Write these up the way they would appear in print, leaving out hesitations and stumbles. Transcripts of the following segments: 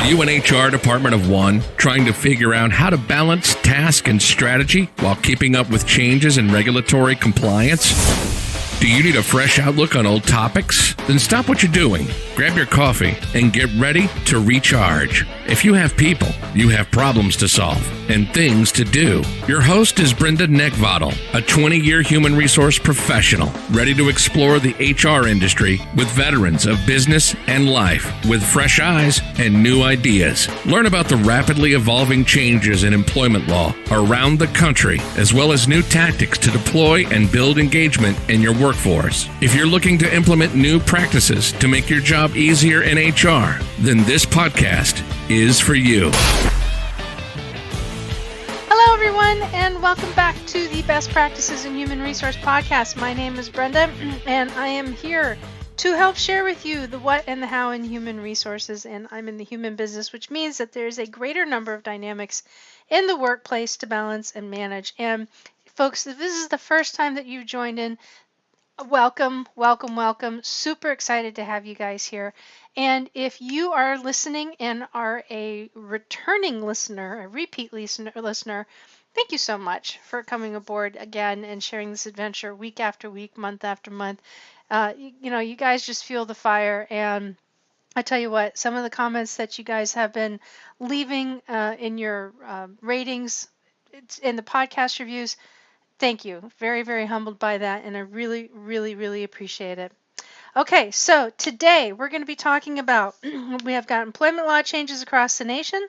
Are you an HR department of one, trying to figure out how to balance task and strategy while keeping up with changes in regulatory compliance? Do you need a fresh outlook on old topics? Then stop what you're doing, grab your coffee, and get ready to recharge. If you have people, you have problems to solve and things to do. Your host is Brenda Neckvattle, a 20-year human resource professional, ready to explore the HR industry with veterans of business and life with fresh eyes and new ideas. Learn about the rapidly evolving changes in employment law around the country, as well as new tactics to deploy and build engagement in your workforce. If you're looking to implement new practices to make your job easier in HR, then this podcast is for you. Hello, everyone, and welcome back to the Best Practices in Human Resource podcast. My name is Brenda, and I am here to help share with you the what and the how in human resources. And I'm in the human business, which means that there's a greater number of dynamics in the workplace to balance and manage. And folks, if this is the first time that you've joined in, welcome, welcome, welcome. Super excited to have you guys here. And if you are listening and are a returning listener, a repeat listener, thank you so much for coming aboard again and sharing this adventure week after week, month after month. You guys just fuel the fire. And I tell you what, some of the comments that you guys have been leaving in your ratings, in the podcast reviews, thank you. Very, very humbled by that, and I really, really, really appreciate it. Okay, so today we're going to be talking about, we have got employment law changes across the nation,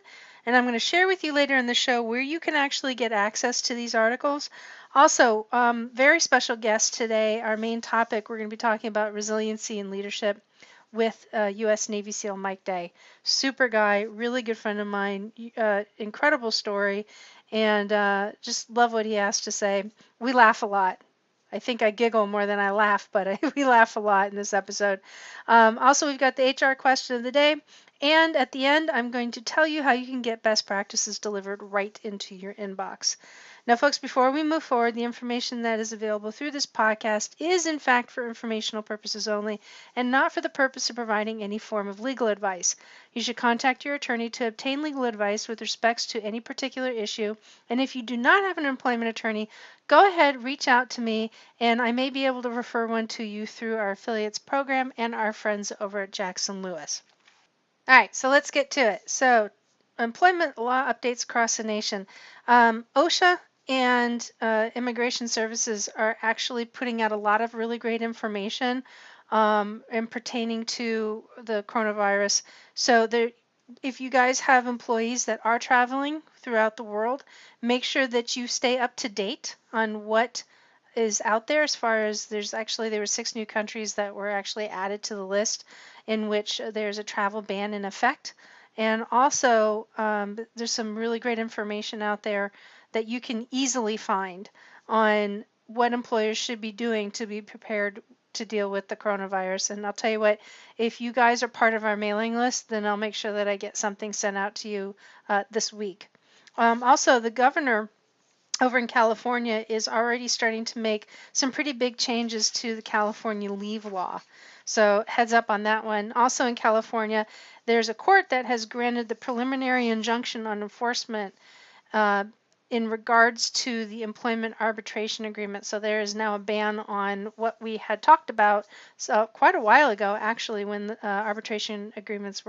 and I'm going to share with you later in the show where you can actually get access to these articles. Also, very special guest today, our main topic, we're going to be talking about resiliency and leadership with U.S. Navy SEAL Mike Day. Super guy, really good friend of mine, incredible story, and just love what he has to say. We laugh a lot. I think I giggle more than I laugh, but we laugh a lot in this episode. Also, we've got the HR question of the day, and at the end, I'm going to tell you how you can get best practices delivered right into your inbox. Now, folks, before we move forward, the information that is available through this podcast is, in fact, for informational purposes only and not for the purpose of providing any form of legal advice. You should contact your attorney to obtain legal advice with respects to any particular issue. And if you do not have an employment attorney, go ahead, reach out to me, and I may be able to refer one to you through our affiliates program and our friends over at Jackson Lewis. All right, so let's get to it. So, employment law updates across the nation. OSHA and Immigration Services are actually putting out a lot of really great information in pertaining to the coronavirus. So if you guys have employees that are traveling throughout the world, make sure that you stay up to date on what is out there. As far as there were 6 new countries that were actually added to the list in which there's a travel ban in effect. And also, there's some really great information out there that you can easily find on what employers should be doing to be prepared to deal with the coronavirus. And I'll tell you what, if you guys are part of our mailing list, then I'll make sure that I get something sent out to you this week. Also, the governor over in California is already starting to make some pretty big changes to the California leave law. So heads up on that one. Also in California, there's a court that has granted the preliminary injunction on enforcement in regards to the employment arbitration agreement. So there is now a ban on what we had talked about quite a while ago, actually, when arbitration agreements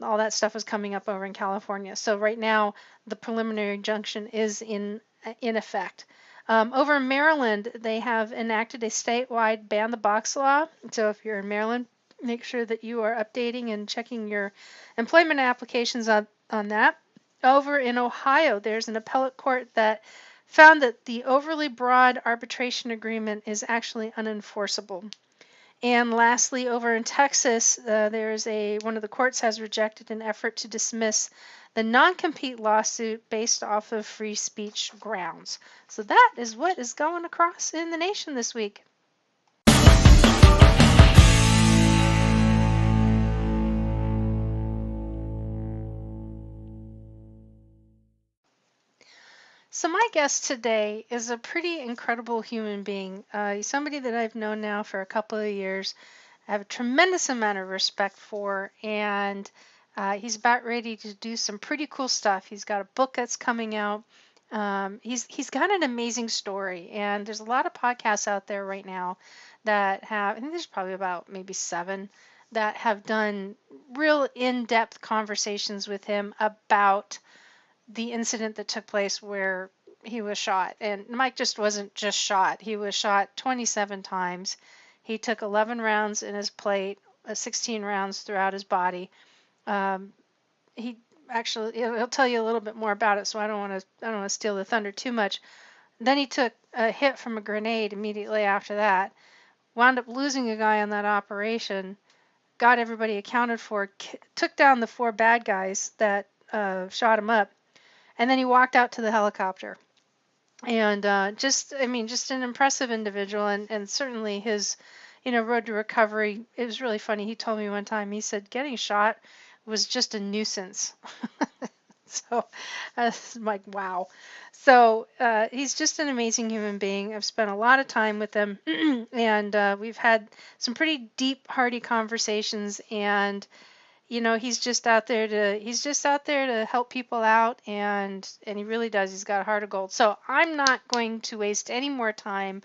all that stuff was coming up over in California. So right now, the preliminary injunction is in effect. Over in Maryland, they have enacted a statewide ban the box law. So if you're in Maryland, make sure that you are updating and checking your employment applications on that. Over in Ohio, there's an appellate court that found that the overly broad arbitration agreement is actually unenforceable. And lastly, over in Texas, one of the courts has rejected an effort to dismiss the non-compete lawsuit based off of free speech grounds. So that is what is going across in the nation this week. So my guest today is a pretty incredible human being. He's somebody that I've known now for a couple of years. I have a tremendous amount of respect for, and He's about ready to do some pretty cool stuff. He's got a book that's coming out. He's got an amazing story, and there's a lot of podcasts out there right now that have. I think there's probably about maybe 7 that have done real in-depth conversations with him about the incident that took place where he was shot. And Mike just wasn't just shot; he was shot 27 times. He took 11 rounds in his plate, 16 rounds throughout his body. Um, he actually he'll tell you a little bit more about it, so I don't want to steal the thunder too much. Then he took a hit from a grenade immediately after that, wound up losing a guy on that operation, got everybody accounted for, took down the 4 bad guys that shot him up, and then he walked out to the helicopter. And just an impressive individual, and certainly his road to recovery. It was really funny. He told me one time, he said getting shot was just a nuisance. So I'm like, wow. So he's just an amazing human being. I've spent a lot of time with him, and we've had some pretty deep, hearty conversations. And he's just out there to help people out, and he really does. He's got a heart of gold. So I'm not going to waste any more time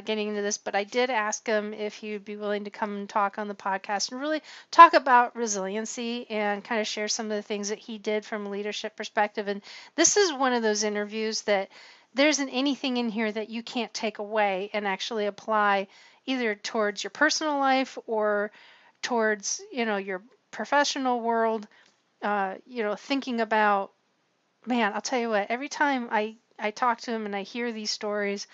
getting into this, but I did ask him if he would be willing to come and talk on the podcast and really talk about resiliency and kind of share some of the things that he did from a leadership perspective. And this is one of those interviews that there isn't anything in here that you can't take away and actually apply either towards your personal life or towards your professional world. Thinking about, man, I'll tell you what, every time I talk to him and I hear these stories,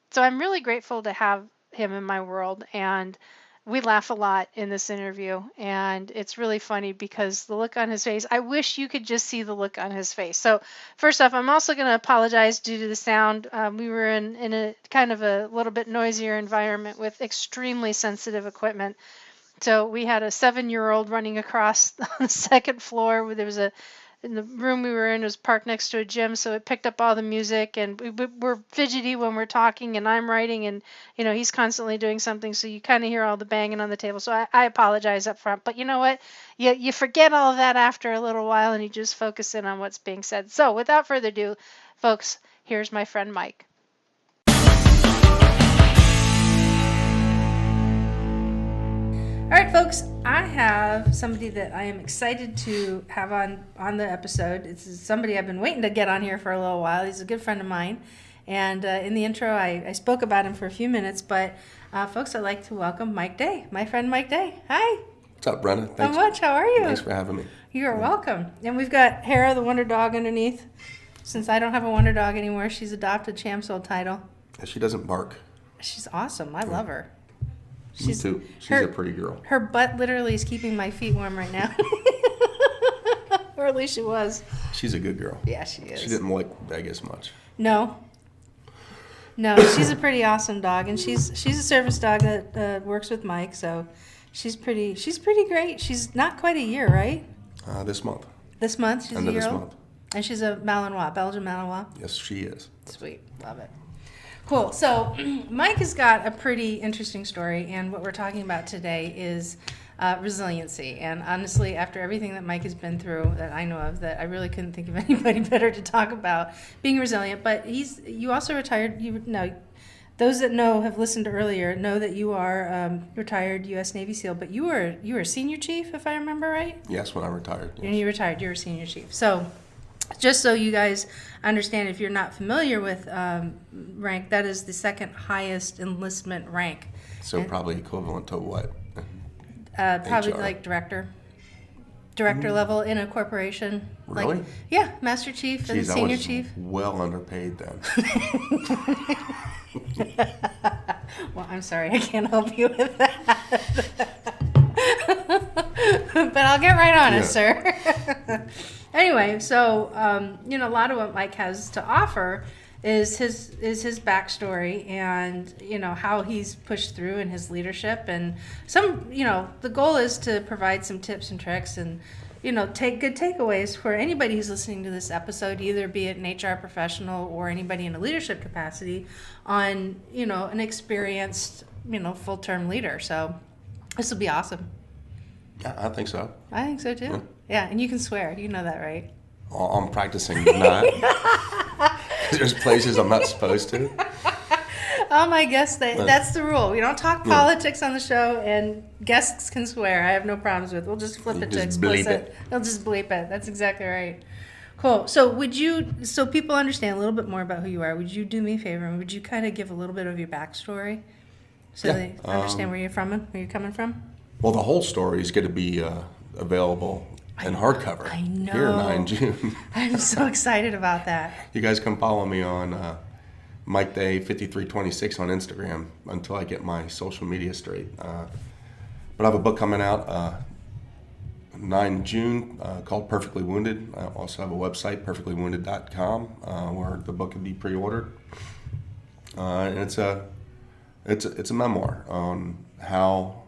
so I'm really grateful to have him in my world. And we laugh a lot in this interview, and it's really funny because the look on his face, I wish you could just see the look on his face. So first off, I'm also going to apologize due to the sound. We were in a kind of a little bit noisier environment with extremely sensitive equipment. So we had a 7-year-old running across the second floor where there was in the room we were in was parked next to a gym, so it picked up all the music, and we're fidgety when we're talking, and I'm writing, and he's constantly doing something, so you kind of hear all the banging on the table. So I apologize up front, but you know what? You forget all of that after a little while, and you just focus in on what's being said. So without further ado, folks, here's my friend Mike. All right, folks, I have somebody that I am excited to have on the episode. It's somebody I've been waiting to get on here for a little while. He's a good friend of mine. And in the intro, I spoke about him for a few minutes. But, folks, I'd like to welcome Mike Day, my friend Mike Day. Hi. What's up, Brenda? Thanks. Not much. How are you? Thanks for having me. You're welcome. And we've got Hera, the Wonder Dog, underneath. Since I don't have a Wonder Dog anymore, she's adopted Champs Old title. She doesn't bark. She's awesome. I love her. Me too. She's a pretty girl. Her butt literally is keeping my feet warm right now. Or at least she was. She's a good girl. Yeah, she is. She didn't like Vegas much. No, she's a pretty awesome dog, and she's a service dog that works with Mike, so she's pretty great. She's not quite a year, right? This month. This month? She's End a of year this old? month. And she's a Malinois, Belgian Malinois? Yes, she is. Sweet. Love it. Cool. So Mike has got a pretty interesting story, and what we're talking about today is resiliency. And honestly, after everything that Mike has been through that I know of, that I really couldn't think of anybody better to talk about being resilient. But you also retired. Those that have listened earlier know that you are retired U.S. Navy SEAL, but you were a senior chief, if I remember right? Yes, when I retired. Yes. And you retired. You were a senior chief. So just so you guys understand, if you're not familiar with rank, that is the second highest enlistment rank. So probably equivalent to what? Probably HR. like director level in a corporation. Really? Yeah, master chief and senior I was chief. Well underpaid then. Well, I'm sorry, I can't help you with that. But I'll get right on it, sir. Anyway, so a lot of what Mike has to offer is his backstory, and how he's pushed through in his leadership, and some the goal is to provide some tips and tricks, and take good takeaways for anybody who's listening to this episode, either be it an HR professional or anybody in a leadership capacity, on an experienced full-term leader. So this will be awesome. Yeah, I think so. I think so too. Yeah, and you can swear. You know that, right? I'm practicing not. There's places I'm not supposed to. My guests, that's the rule. We don't talk politics on the show, and guests can swear. I have no problems with it. We'll just flip it to explicit. They'll just bleep it. That's exactly right. Cool. So so people understand a little bit more about who you are, would you do me a favor and would you kind of give a little bit of your backstory so they understand where you're coming from? Well, the whole story is going to be available in hardcover. I know. Here 9 June. I'm so excited about that. You guys can follow me on Mike Day 5326 on Instagram until I get my social media straight. But I have a book coming out 9 June called Perfectly Wounded. I also have a website, perfectlywounded.com, where the book can be pre-ordered. And it's a memoir on how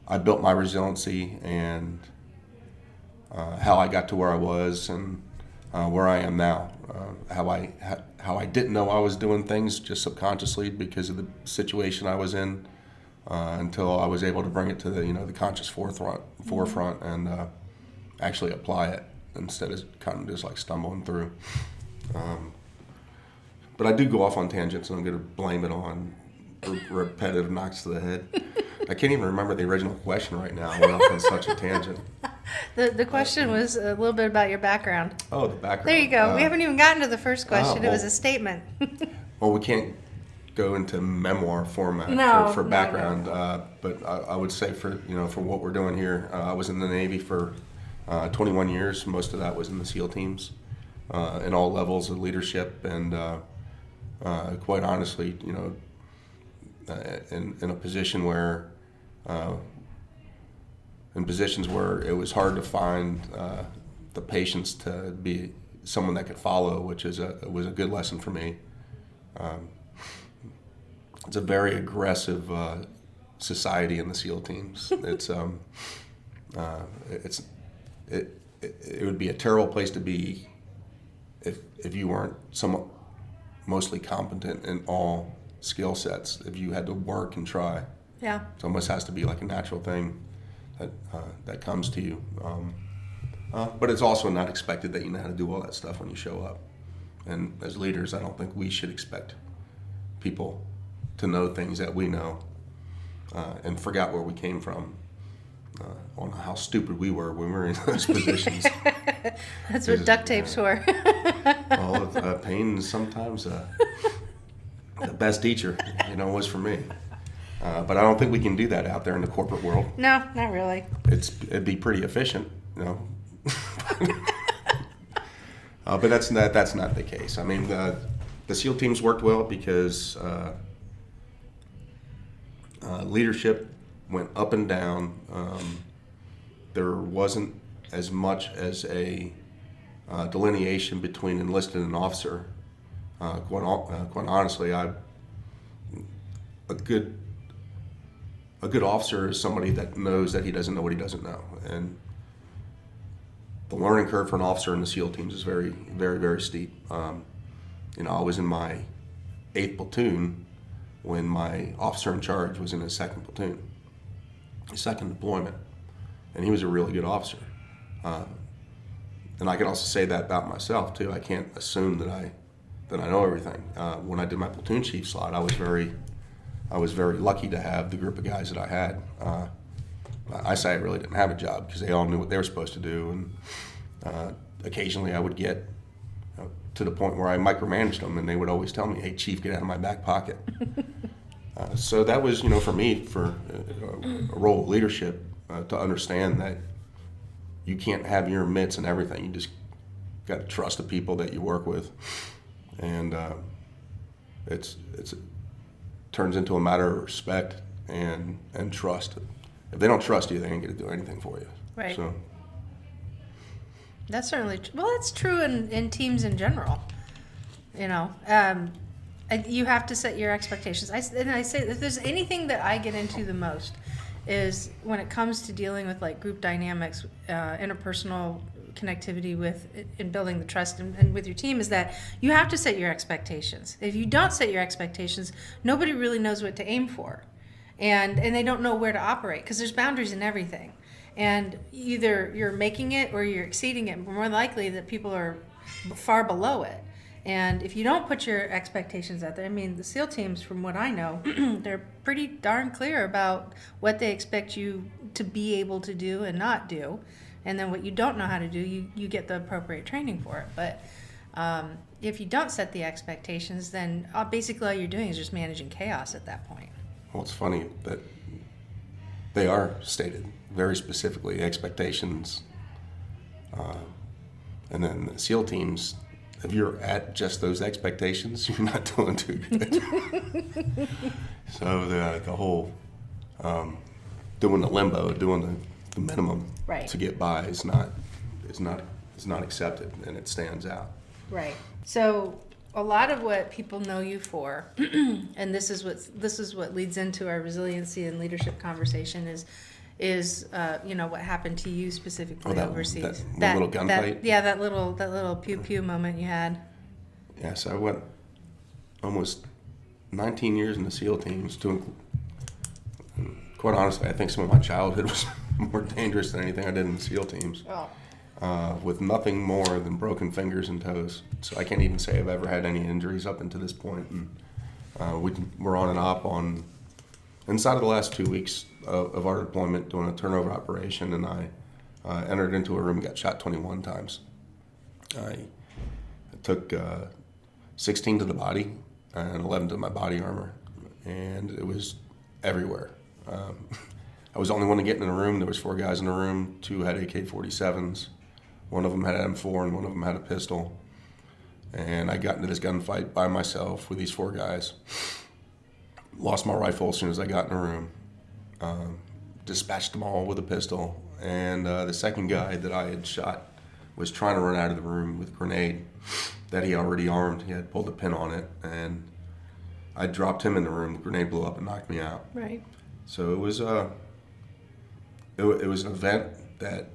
I built my resiliency and how I got to where I was and where I am now. How I didn't know I was doing things just subconsciously because of the situation I was in, until I was able to bring it to the conscious forefront and actually apply it instead of kind of just like stumbling through. But I do go off on tangents, and I'm going to blame it on repetitive knocks to the head. I can't even remember the original question right now. We're off on such a tangent. The question was a little bit about your background. Oh, the background. There you go. We haven't even gotten to the first question. It was a statement. Well, we can't go into memoir format for background, but I would say for what we're doing here, I was in the Navy for 21 years. Most of that was in the SEAL teams, in all levels of leadership, and quite honestly, in a position where, in positions where it was hard to find the patience to be someone that could follow, which was a good lesson for me. It's a very aggressive society in the SEAL teams. It would be a terrible place to be if you weren't somewhat mostly competent in all skill sets. If you had to work and try, it almost has to be like a natural thing that comes to you. But it's also not expected that you know how to do all that stuff when you show up. And as leaders, I don't think we should expect people to know things that we know and forget where we came from, on how stupid we were when we were in those positions. That's what duct tape's for. All of pain is sometimes the best teacher, was for me. But I don't think we can do that out there in the corporate world. No, not really. It'd be pretty efficient, but that's not the case. I mean, the SEAL teams worked well because leadership went up and down. There wasn't as much as a delineation between enlisted and officer. Quite honestly, a good officer is somebody that knows that he doesn't know what he doesn't know, and the learning curve for an officer in the SEAL teams is very, very, very steep. I was in my 8th platoon when my officer in charge was in his 2nd platoon, his 2nd deployment, and he was a really good officer. And I can also say that about myself too. I can't assume that I know everything. When I did my platoon chief slot, I was very lucky to have the group of guys that I had. I say I really didn't have a job because they all knew what they were supposed to do, and occasionally I would get to the point where I micromanaged them, and they would always tell me, "Hey, Chief, get out of my back pocket." So that was, for me, for a role of leadership, to understand that you can't have your mitts and everything. You just got to trust the people that you work with, and it turns into a matter of respect and trust. If they don't trust you, they ain't going to do anything for you. Right. So that's certainly that's true in teams in general. You have to set your expectations. I say if there's anything that I get into the most is when it comes to dealing with like group dynamics, interpersonal connectivity in building the trust and with your team, is that you have to set your expectations. If you don't set your expectations, nobody really knows what to aim for. And they don't know where to operate because there's boundaries in everything. And either you're making it or you're exceeding it. More likely that people are far below it. And if you don't put your expectations out there, I mean, the SEAL teams, from what I know, they're pretty darn clear about what they expect you to be able to do and not do. And then what you don't know how to do, you get the appropriate training for it. But if you don't set the expectations, then basically all you're doing is just managing chaos at that point. Well, it's funny that they are stated very specifically, expectations. And then the SEAL teams, if you're at just those expectations, you're not doing too good. So the whole doing the limbo, doing the minimum Right. to get by is not accepted, and it stands out. Right. So a lot of what people know you for, and this is what leads into our resiliency and leadership conversation is what happened to you specifically overseas. That little gunfight. That little pew pew moment you had. Yeah, so I went almost 19 years in the SEAL teams. Quite honestly, I think some of my childhood was more dangerous than anything I did in the SEAL teams. With nothing more than broken fingers and toes. So I can't even say I've ever had any injuries up until this point. And we're on and off inside of the last 2 weeks of our deployment doing a turnover operation, and I entered into a room and got shot 21 times. I took 16 to the body and 11 to my body armor, and it was everywhere. I was the only one to get in the room. There was 4 guys in the room. 2 had AK-47s. One of them had an M4 and one of them had a pistol. And I got into this gunfight by myself with these 4 guys. Lost my rifle as soon as I got in the room. Dispatched them all with a pistol. And the second guy that I had shot was trying to run out of the room with a grenade that he already armed. He had pulled a pin on it. And I dropped him in the room. The grenade blew up and knocked me out. Right. So it was an event that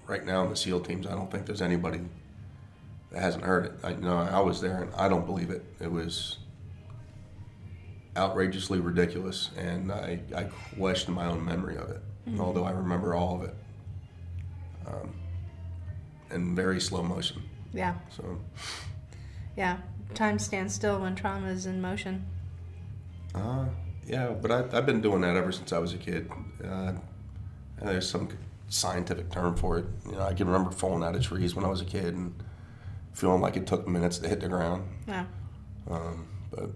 right now in the SEAL teams, I don't think there's anybody that hasn't heard it. I was there, and I don't believe it. It was outrageously ridiculous, and I question my own memory of it, although I remember all of it in very slow motion. Yeah. So. Yeah. Time stands still when trauma is in motion. Yeah, but I've been doing that ever since I was a kid. There's some scientific term for it. I can remember falling out of trees when I was a kid and feeling like it took minutes to hit the ground. Yeah. But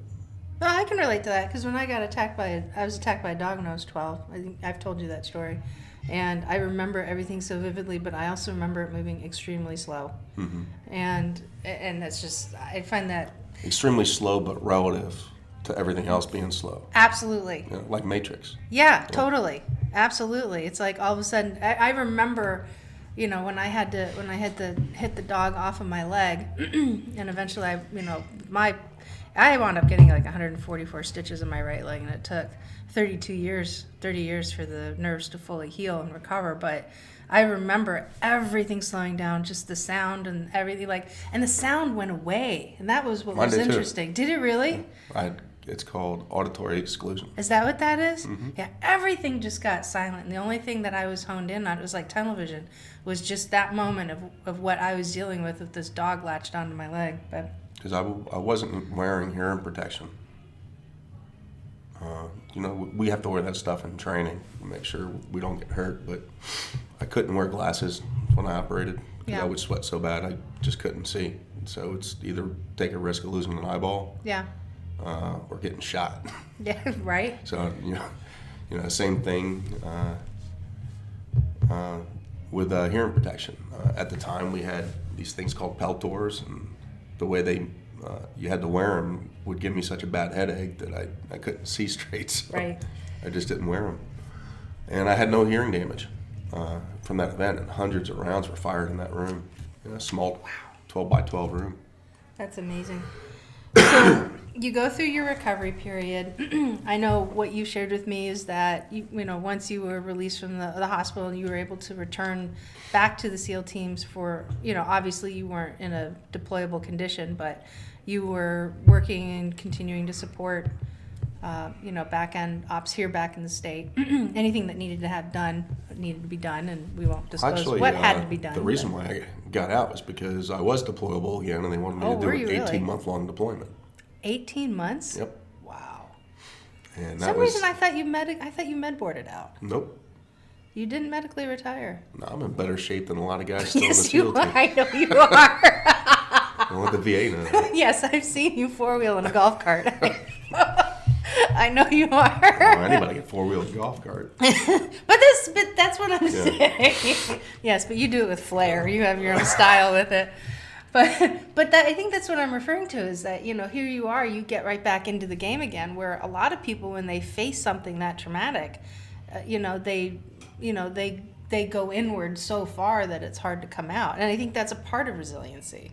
well, I can relate to that because when I was attacked by a dog when I was 12. I think I've told you that story, and I remember everything so vividly. But I also remember it moving extremely slow, and that's just I find that extremely slow, but relative to everything else being slow. Absolutely. Like Matrix. Yeah, totally. Absolutely. It's like all of a sudden, I remember, when I had to hit the dog off of my leg, and eventually I wound up getting like 144 stitches in my right leg, and it took 30 years for the nerves to fully heal and recover. But I remember everything slowing down, just the sound and everything, and the sound went away, and that was what was interesting. Did it really? It's called auditory exclusion. Is that what that is? Mm-hmm. Yeah, everything just got silent, and the only thing that I was honed in on, it was like tunnel vision, was just that moment of what I was dealing with this dog latched onto my leg. But because I wasn't wearing hearing protection. We have to wear that stuff in training to make sure we don't get hurt, but I couldn't wear glasses when I operated because I would sweat so bad I just couldn't see. So it's either take a risk of losing an eyeball, or getting shot. Yeah, right. So same thing with hearing protection. At the time, we had these things called Peltors, and the way you had to wear them would give me such a bad headache that I couldn't see straight. So right. I just didn't wear them, and I had no hearing damage from that event. And hundreds of rounds were fired in that room, a small 12 by 12 room. That's amazing. So you go through your recovery period. I know what you shared with me is that once you were released from the hospital and you were able to return back to the SEAL teams for, obviously you weren't in a deployable condition, but you were working and continuing to support back end ops here back in the state. Anything that needed to be done, and we won't disclose Actually, what had to be done. The reason why I got out was because I was deployable again, and they wanted me to do an 18-month-long deployment. 18 months? Yep. Wow. And For some reason, I thought you med boarded out. Nope. You didn't medically retire. No, I'm in better shape than a lot of guys still in the Yes, SEAL you team. are. I know you are. Don't let the VA know that. Yes, I've seen you four-wheel in a golf cart. I know you are. Oh, anybody can four-wheel a golf cart. But that's what I'm saying. Yes, but you do it with flair. You have your own style with it. But I think that's what I'm referring to is that, here you are, you get right back into the game again, where a lot of people, when they face something that traumatic, they go inward so far that it's hard to come out. And I think that's a part of resiliency.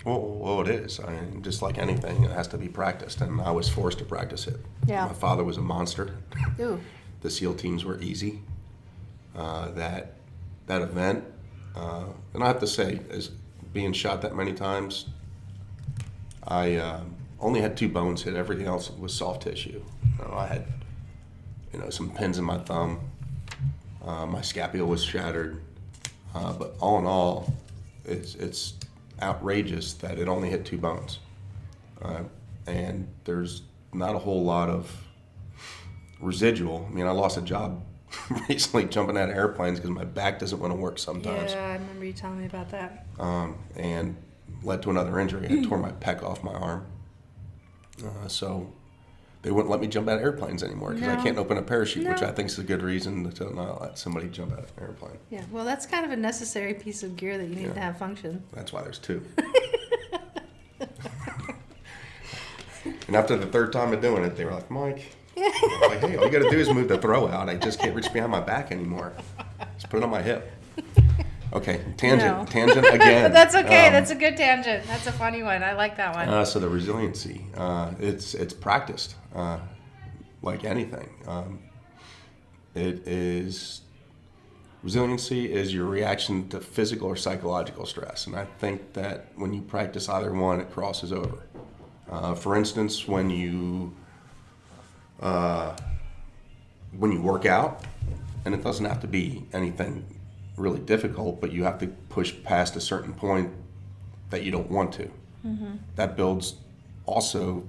Well, it is. I mean, just like anything, it has to be practiced, and I was forced to practice it. Yeah. My father was a monster. Ooh. The SEAL teams were easy. That event, and I have to say, as being shot that many times, I only had 2 bones hit. Everything else was soft tissue. I had, some pins in my thumb. My scapula was shattered. But all in all, it's outrageous that it only hit 2 bones. And there's not a whole lot of residual. I mean, I lost a job recently jumping out of airplanes because my back doesn't want to work sometimes. Yeah, I remember you telling me about that. And led to another injury. I tore my pec off my arm. So they wouldn't let me jump out of airplanes anymore because I can't open a parachute, which I think is a good reason to not let somebody jump out of an airplane. Yeah, well, that's kind of a necessary piece of gear that you need to have function. That's why there's 2. And after the 3rd time of doing it, they were like, Mike, I'm like, hey, all you got to do is move the throw out. I just can't reach behind my back anymore. Just put it on my hip. Okay, tangent again. That's okay. That's a good tangent. That's a funny one. I like that one. So the resiliency, it's practiced, like anything. Resiliency is your reaction to physical or psychological stress, and I think that when you practice either one, it crosses over. For instance, when you work out, and it doesn't have to be anything really difficult, but you have to push past a certain point that you don't want to. Mm-hmm. That builds also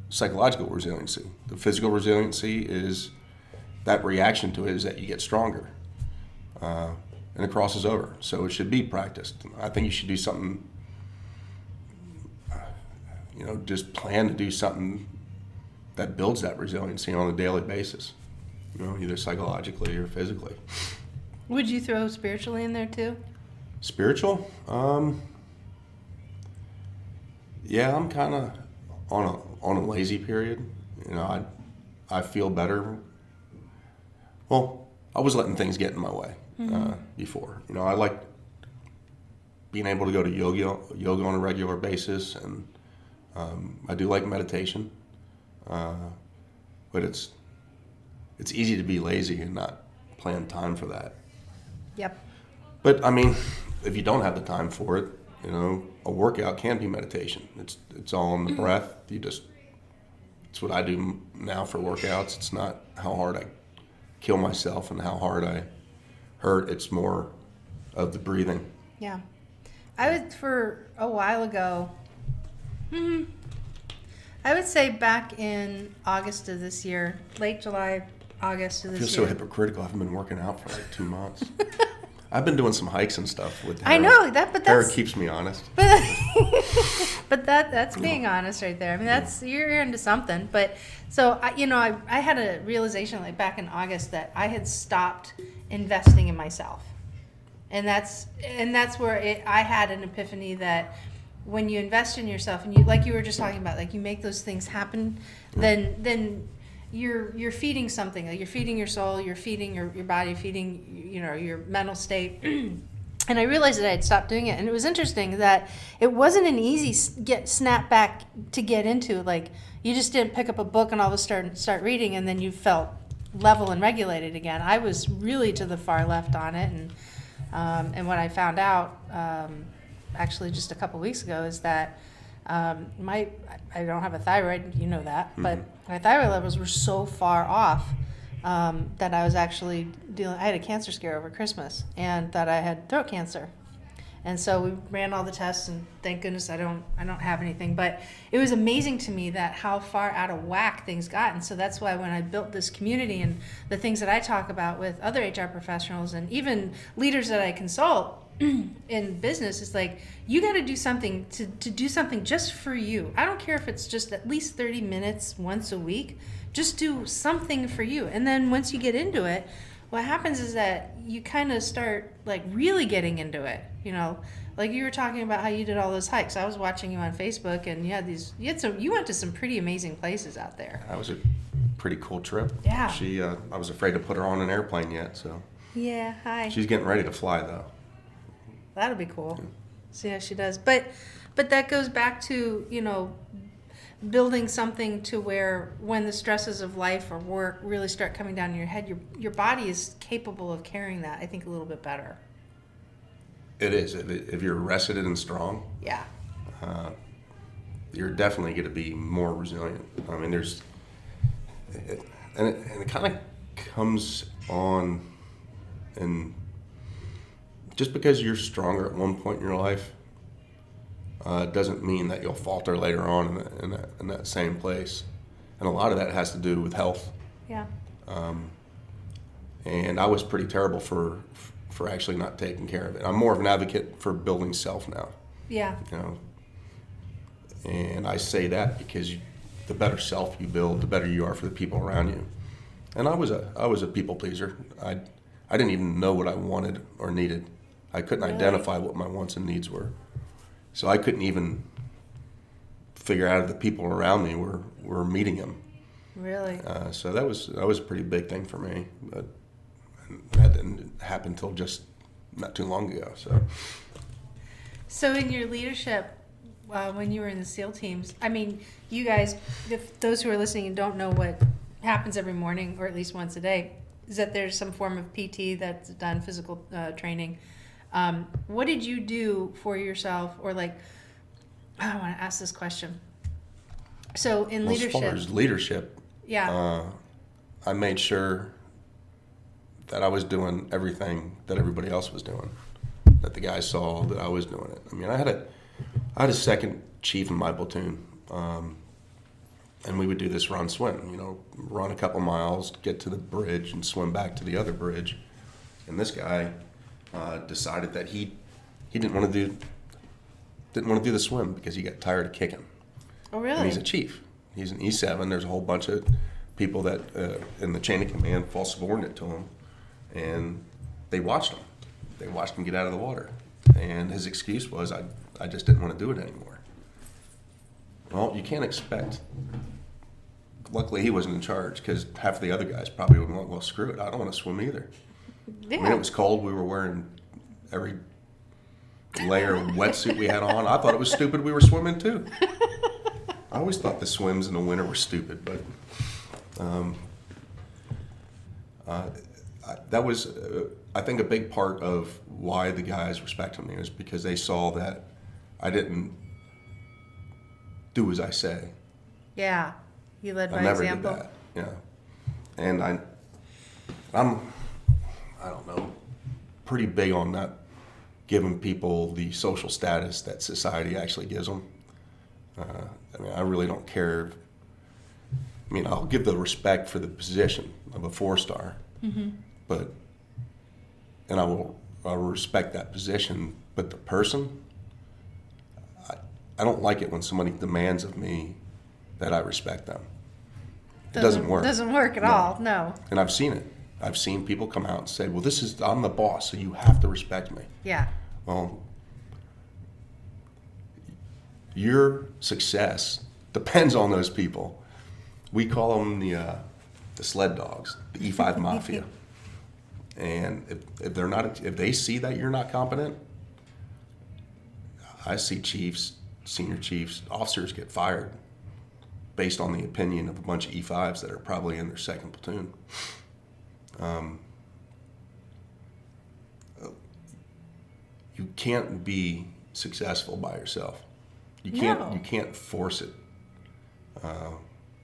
psychological resiliency. The physical resiliency is that reaction to it is that you get stronger, and it crosses over. So it should be practiced. I think you should do something, just plan to do something that builds that resiliency on a daily basis, either psychologically or physically. Would you throw spiritually in there too? Spiritual? Yeah, I'm kind of on a lazy period. I feel better. Well, I was letting things get in my way before. I like being able to go to yoga on a regular basis, and I do like meditation. But it's easy to be lazy and not plan time for that. Yep. But I mean, if you don't have the time for it, a workout can be meditation. It's all in the breath. It's what I do now for workouts. It's not how hard I kill myself and how hard I hurt. It's more of the breathing. Yeah. For a while ago, I would say back in August of this year, late July, August of this year. I feel so hypocritical. I haven't been working out for like 2 months. I've been doing some hikes and stuff with her. I know that, but Tara keeps me honest. But that's being honest right there. I mean, you're into something. But so I had a realization like back in August that I had stopped investing in myself, and that's where I had an epiphany that when you invest in yourself and you, like you were just talking about, like you make those things happen, then you're feeding something. Like you're feeding your soul, you're feeding your body, feeding your mental state. And I realized that I had stopped doing it. And it was interesting that it wasn't an easy snap back to get into. Like you just didn't pick up a book and all of a sudden start reading and then you felt level and regulated again. I was really to the far left on it. And what I found out actually just a couple weeks ago is that I don't have a thyroid, you know that, but my thyroid levels were so far off that I was actually I had a cancer scare over Christmas and that I had throat cancer. And so we ran all the tests, and thank goodness I don't have anything. But it was amazing to me that how far out of whack things got. And so that's why when I built this community and the things that I talk about with other HR professionals and even leaders that I consult in business, it's like, you got to do something to do something just for you. I don't care if it's just at least 30 minutes once a week. Just do something for you. And then once you get into it, what happens is that you kind of start like really getting into it, like you were talking about how you did all those hikes. I was watching you on Facebook, and you went to some pretty amazing places out there. That was a pretty cool trip. Yeah. I was afraid to put her on an airplane yet, so. Yeah, hi. She's getting ready to fly though. That'll be cool. See how she does. But that goes back to, building something to where when the stresses of life or work really start coming down in your head, your body is capable of carrying that, I think, a little bit better. It is. If you're rested and strong, yeah, you're definitely going to be more resilient. I mean, it kind of comes on, and just because you're stronger at one point in your life doesn't mean that you'll falter later on in that same place. And a lot of that has to do with health. Yeah. And I was pretty terrible for actually not taking care of it. I'm more of an advocate for building self now. Yeah. And I say that because the better self you build, the better you are for the people around you. And I was a people pleaser. I didn't even know what I wanted or needed. I couldn't identify what my wants and needs were. So I couldn't even figure out if the people around me were meeting them. Really? So that was a pretty big thing for me. But that didn't happen until just not too long ago. So in your leadership, when you were in the SEAL teams, I mean, you guys, if those who are listening and don't know what happens every morning, or at least once a day, is that there's some form of PT that's done, physical training. What did you do for yourself, or I want to ask this question. So in leadership. As far as leadership, yeah, I made sure that I was doing everything that everybody else was doing, that the guys saw that I was doing it. I mean, I had a second chief in my platoon, and we would do this run swim, run a couple miles, get to the bridge, and swim back to the other bridge. And this guy decided that he didn't want to do the swim because he got tired of kicking. Oh, really? And he's a chief. He's an E7. There's a whole bunch of people that in the chain of command fall subordinate to him, and they watched him. They watched him get out of the water, and his excuse was, I just didn't want to do it anymore. Well, you can't expect. Luckily, he wasn't in charge, because half of the other guys probably would want, well, screw it, I don't want to swim either. Yeah. I mean, it was cold. We were wearing every layer of wetsuit we had on. I thought it was stupid we were swimming too. I always thought the swims in the winter were stupid, but that was, I think, a big part of why the guys respected me, is because they saw that I didn't do as I say. Yeah, you led by I never example. did that. Yeah, and I'm I don't know, pretty big on not giving people the social status that society actually gives them. I mean, I really don't care. I mean, I'll give the respect for the position of a 4-star, but, and I'll respect that position, but the person, I don't like it when somebody demands of me that I respect them. It doesn't work. Doesn't work at all, no. And I've seen it. I've seen people come out and say, well, I'm the boss, so you have to respect me. Yeah. Well, your success depends on those people. We call them the sled dogs, the E5 mafia. And if they see that you're not competent, I see chiefs, senior chiefs, officers get fired based on the opinion of a bunch of E5s that are probably in their second platoon. You can't be successful by yourself. You can't force it,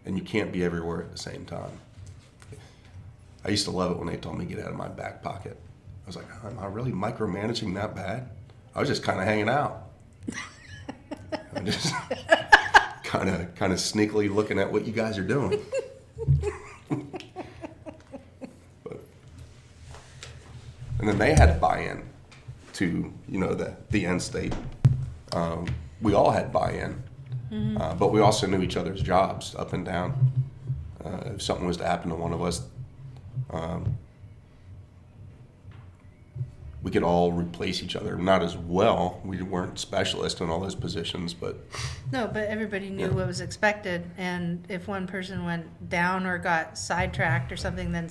and you can't be everywhere at the same time. I used to love it when they told me to get out of my back pocket. I was like, am I really micromanaging that bad? I was just kind of hanging out. I'm just kind of sneakily looking at what you guys are doing. And then they had to buy in to, the end state. We all had buy-in, but we also knew each other's jobs up and down. If something was to happen to one of us, we could all replace each other. Not as well. We weren't specialists in all those positions, but... No, but everybody knew what was expected, and if one person went down or got sidetracked or something, then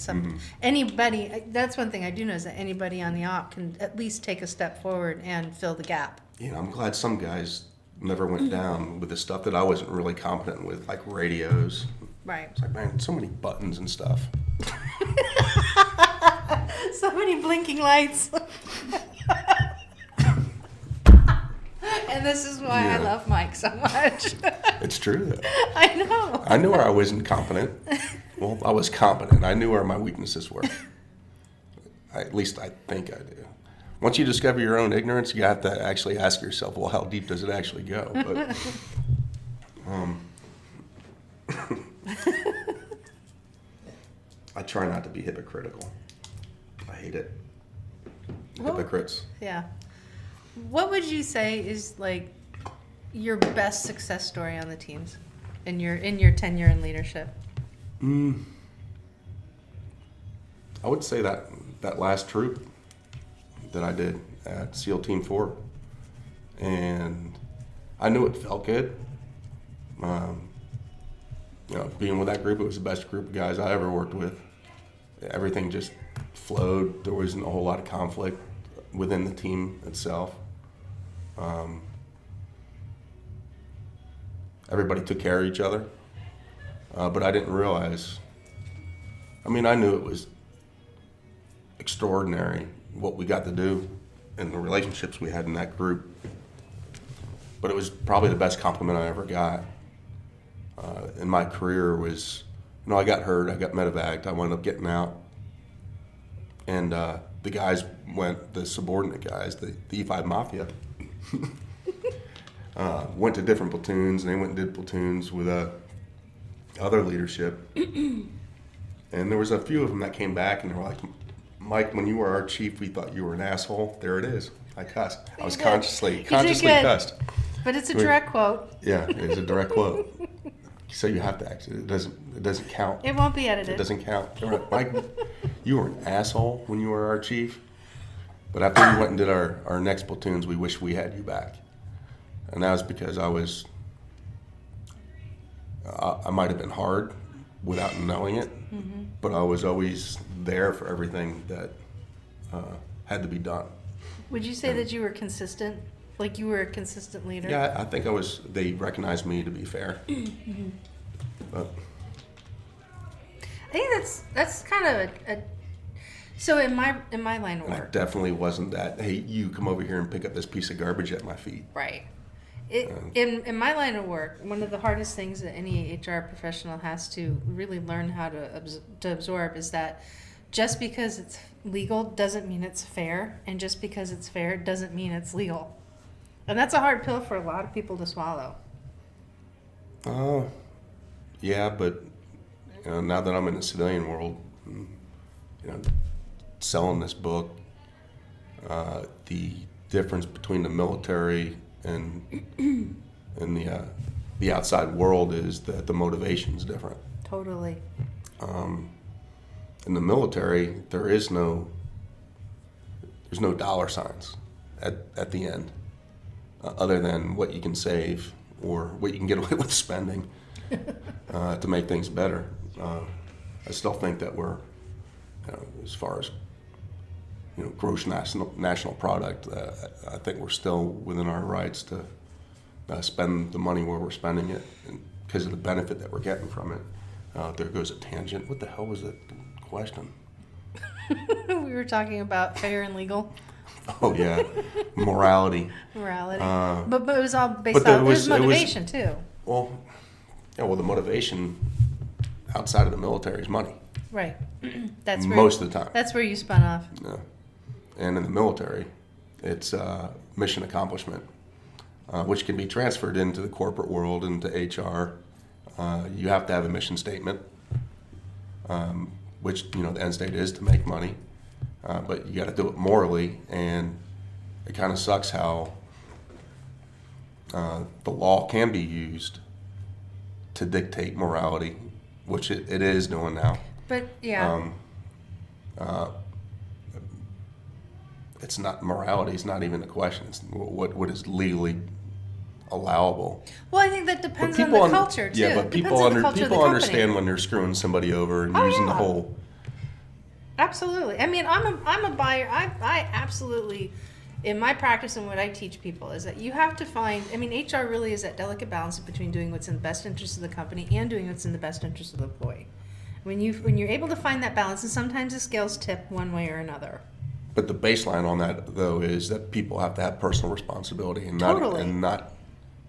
anybody... That's one thing I do know, is that anybody on the op can at least take a step forward and fill the gap. I'm glad some guys never went down with the stuff that I wasn't really competent with, like radios. Right. It's like, man, so many buttons and stuff. So many blinking lights. And this is why I love Mike so much. It's true, though. I know. I knew where I wasn't competent. Well, I was competent. I knew where my weaknesses were. At least I think I do. Once you discover your own ignorance, you have to actually ask yourself, well, how deep does it actually go? But, I try not to be hypocritical. I hate it. Hypocrites. Yeah. What would you say is like your best success story on the teams in your tenure in leadership? I would say that last troop that I did at SEAL Team 4. And I knew it felt good. Being with that group, it was the best group of guys I ever worked with. Everything just flowed. There wasn't a whole lot of conflict within the team itself. Everybody took care of each other. But I didn't realize, I knew it was extraordinary what we got to do and the relationships we had in that group. But it was probably the best compliment I ever got in my career was, I got hurt, I got medevaced, I wound up getting out. And the guys the subordinate guys, the E5 Mafia, went to different platoons, and they went and did platoons with other leadership. And there was a few of them that came back, and they were like, Mike, when you were our chief, we thought you were an asshole. There it is. I cussed. I was consciously cussed. But it's a direct quote. Yeah, it's a direct quote. So you have to actually, it doesn't count. It won't be edited. It doesn't count. They were like, Mike, you were an asshole when you were our chief. But after we went and did our next platoons, we wish we had you back. And that was because I might have been hard without knowing it, but I was always there for everything that had to be done. Would you say that you were consistent? Like you were a consistent leader? Yeah, I think I was. They recognized me to be fair. But I think that's kind of a so in my line of work. I definitely wasn't that, hey, you come over here and pick up this piece of garbage at my feet. Right. In my line of work, one of the hardest things that any HR professional has to really learn how to absorb is that just because it's legal doesn't mean it's fair, and just because it's fair doesn't mean it's legal. And that's a hard pill for a lot of people to swallow. Yeah, but now that I'm in the civilian world, selling this book, the difference between the military and the outside world is that the motivation's different. Totally. In the military, there's no dollar signs at the end, other than what you can save or what you can get away with spending to make things better. I still think that we're, as far as gross national product, I think we're still within our rights to spend the money where we're spending it, and because of the benefit that we're getting from it. There goes a tangent. What the hell was that question? We were talking about fair and legal. Oh yeah, morality. Morality. But it was all based there on was- it was- motivation too. Well, yeah. Well, the motivation outside of the military is money. Right. That's where, Most of the time. That's where you spun off. Yeah. And in the military, it's mission accomplishment, which can be transferred into the corporate world, into HR. You have to have a mission statement, which the end state is to make money, but you got to do it morally, and it kind of sucks how the law can be used to dictate morality, which it is doing now. But yeah. It's not morality. It's not even a question. It's what is legally allowable. Well, I think that depends on the culture too. Yeah, but people understand when they're screwing somebody over and using the whole. Absolutely. I mean, I'm a buyer. I absolutely, in my practice and what I teach people is that you have to find. I mean, HR really is that delicate balance between doing what's in the best interest of the company and doing what's in the best interest of the employee. When you're able to find that balance, and sometimes the scales tip one way or another. But the baseline on that, though, is that people have to have personal responsibility, and not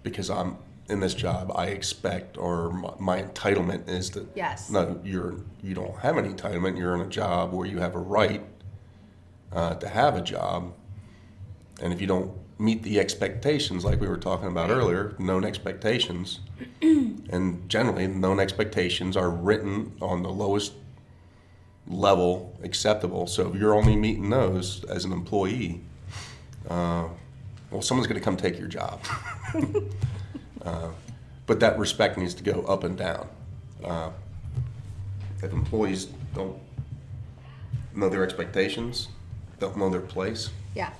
because I'm in this job, I expect, or my entitlement is that. Yes. No, you don't have any entitlement. You're in a job where you have a right to have a job, and if you don't meet the expectations, like we were talking about earlier, known expectations, and generally known expectations are written on the lowest level acceptable. So if you're only meeting those as an employee, well, someone's going to come take your job. But that respect needs to go up and down. If employees don't know their expectations, don't know their place. Yeah.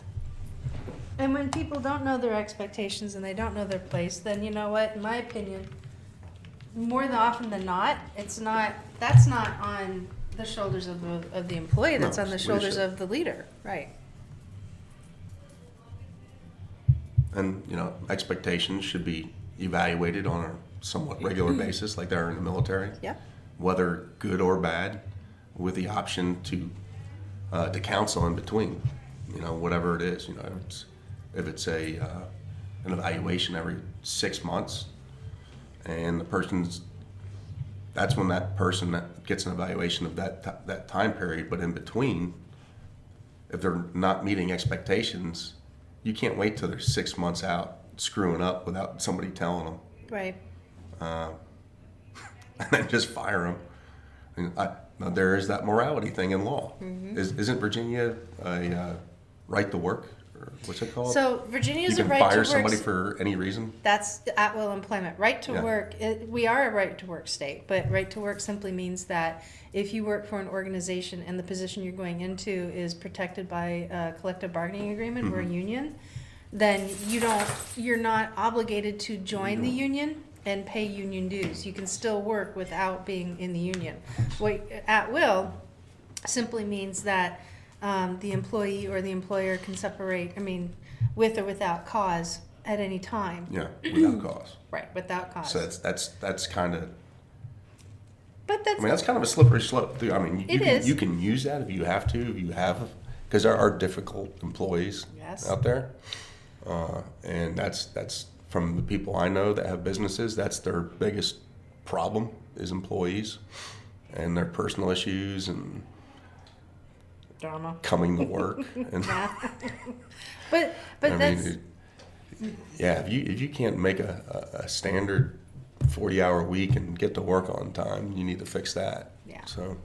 And when people don't know their expectations and they don't know their place, then you know what? In my opinion, more often than not, that's not on the shoulders of the employee. That's on the shoulders of the leader. Right. And expectations should be evaluated on a somewhat regular basis, like they are in the military. Yep. Whether good or bad, with the option to counsel in between. Whatever it is. If it's an evaluation every 6 months, and that's when that person that gets an evaluation of that time period. But in between, if they're not meeting expectations, you can't wait till they're 6 months out screwing up without somebody telling them. Right. And then just fire them. Now there is that morality thing in law. Mm-hmm. Isn't Virginia a right to work? Or what's it called? So Virginia's a right to work. You can fire somebody for any reason? That's at will employment. Right to work, we are a right to work state, but right to work simply means that if you work for an organization and the position you're going into is protected by a collective bargaining agreement or a union, then you're not obligated to join the union and pay union dues. You can still work without being in the union. At will simply means that the employee or the employer can separate, with or without cause at any time. Yeah, without cause. Right, without cause. So that's kind of. But that's kind of a slippery slope too. You can use that if you have to, because there are difficult employees out there, and that's from the people I know that have businesses. That's their biggest problem is employees, and their personal issues and drama coming to work. And but that's if you can't make a standard 40-hour week and get to work on time, you need to fix that. Yeah. So,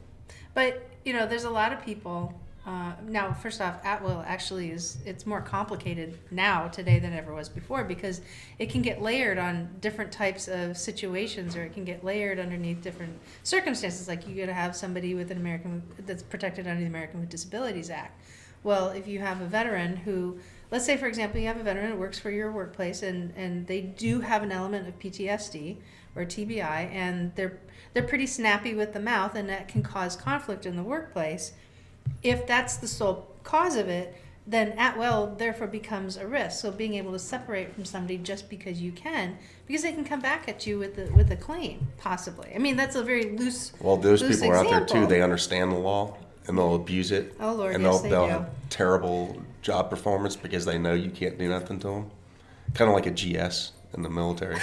but there's a lot of people. Now, first off, at will actually it's more complicated now today than it ever was before, because it can get layered on different types of situations, or it can get layered underneath different circumstances. Like you got to have somebody with that's protected under the American with Disabilities Act. Well, if you have a veteran who, let's say for example, you have a veteran who works for your workplace and they do have an element of PTSD or TBI, and they're pretty snappy with the mouth, and that can cause conflict in the workplace. If that's the sole cause of it, then at will therefore becomes a risk. So being able to separate from somebody just because you can, because they can come back at you with a claim, possibly. That's a very loose. Well, those loose people are out there example. too. They understand the law and they'll abuse it. Oh Lord, and yes, they'll do. have terrible job performance because they know you can't do nothing to them. Kind of like a GS in the military.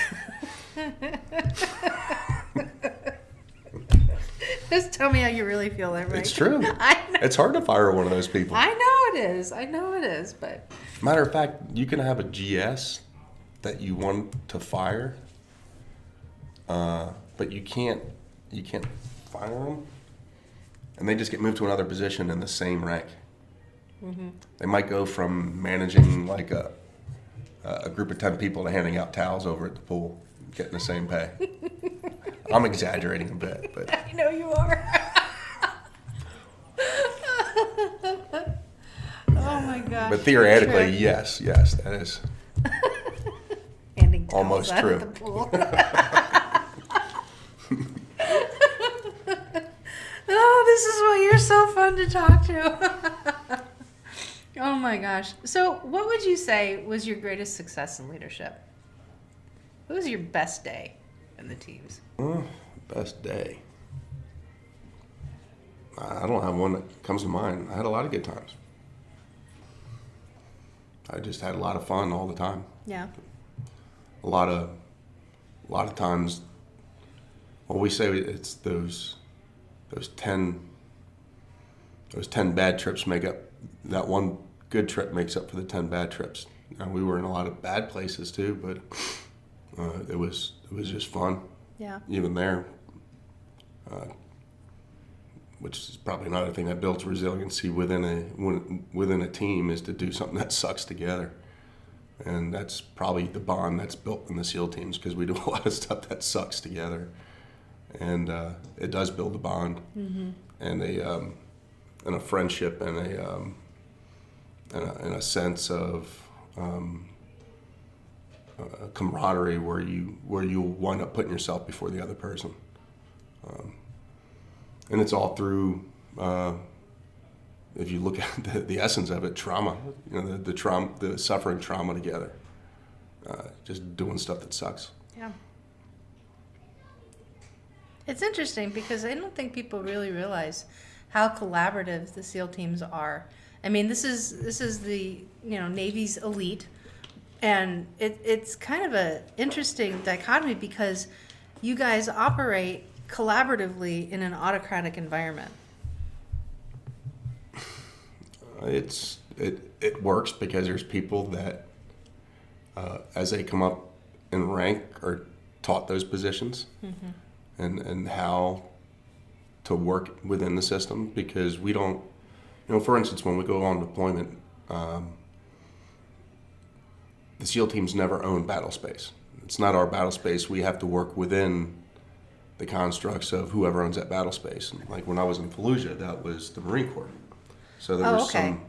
Just tell me how you really feel, that right? It's true. I know. It's hard to fire one of those people. I know it is, but... Matter of fact, you can have a GS that you want to fire, but you can't fire them, and they just get moved to another position in the same rank. Mm-hmm. They might go from managing like a group of 10 people to handing out towels over at the pool, getting the same pay. I'm exaggerating a bit, but I know you are. Oh my gosh. But theoretically, yes, that is handing towels almost out true. at the pool. Oh, this is why you're so fun to talk to. Oh my gosh. So, what would you say was your greatest success in leadership? What was your best day in the teams? Best day. I don't have one that comes to mind. I had a lot of good times. I just had a lot of fun all the time. Yeah. A lot of times. Well, we say it's those 10 bad trips make up, that one good trip makes up for the 10 bad trips. And we were in a lot of bad places too, but it was just fun. Yeah. Even there, which is probably another thing that builds resiliency within a team, is to do something that sucks together. And that's probably the bond that's built in the SEAL teams, because we do a lot of stuff that sucks together. And it does build a bond, mm-hmm. and a friendship, and a sense of camaraderie where you wind up putting yourself before the other person, and it's all through. If you look at the essence of it, trauma. The suffering trauma together, just doing stuff that sucks. Yeah. It's interesting because I don't think people really realize how collaborative the SEAL teams are. I mean, this is the Navy's elite, and it's kind of a interesting dichotomy because you guys operate collaboratively in an autocratic environment. It works because there's people that, as they come up in rank, are taught those positions. Mm-hmm. And how to work within the system, because we don't, for instance, when we go on deployment, the SEAL teams never own battle space. It's not our battle space. We have to work within the constructs of whoever owns that battle space. And like when I was in Fallujah, that was the Marine Corps. So there was some,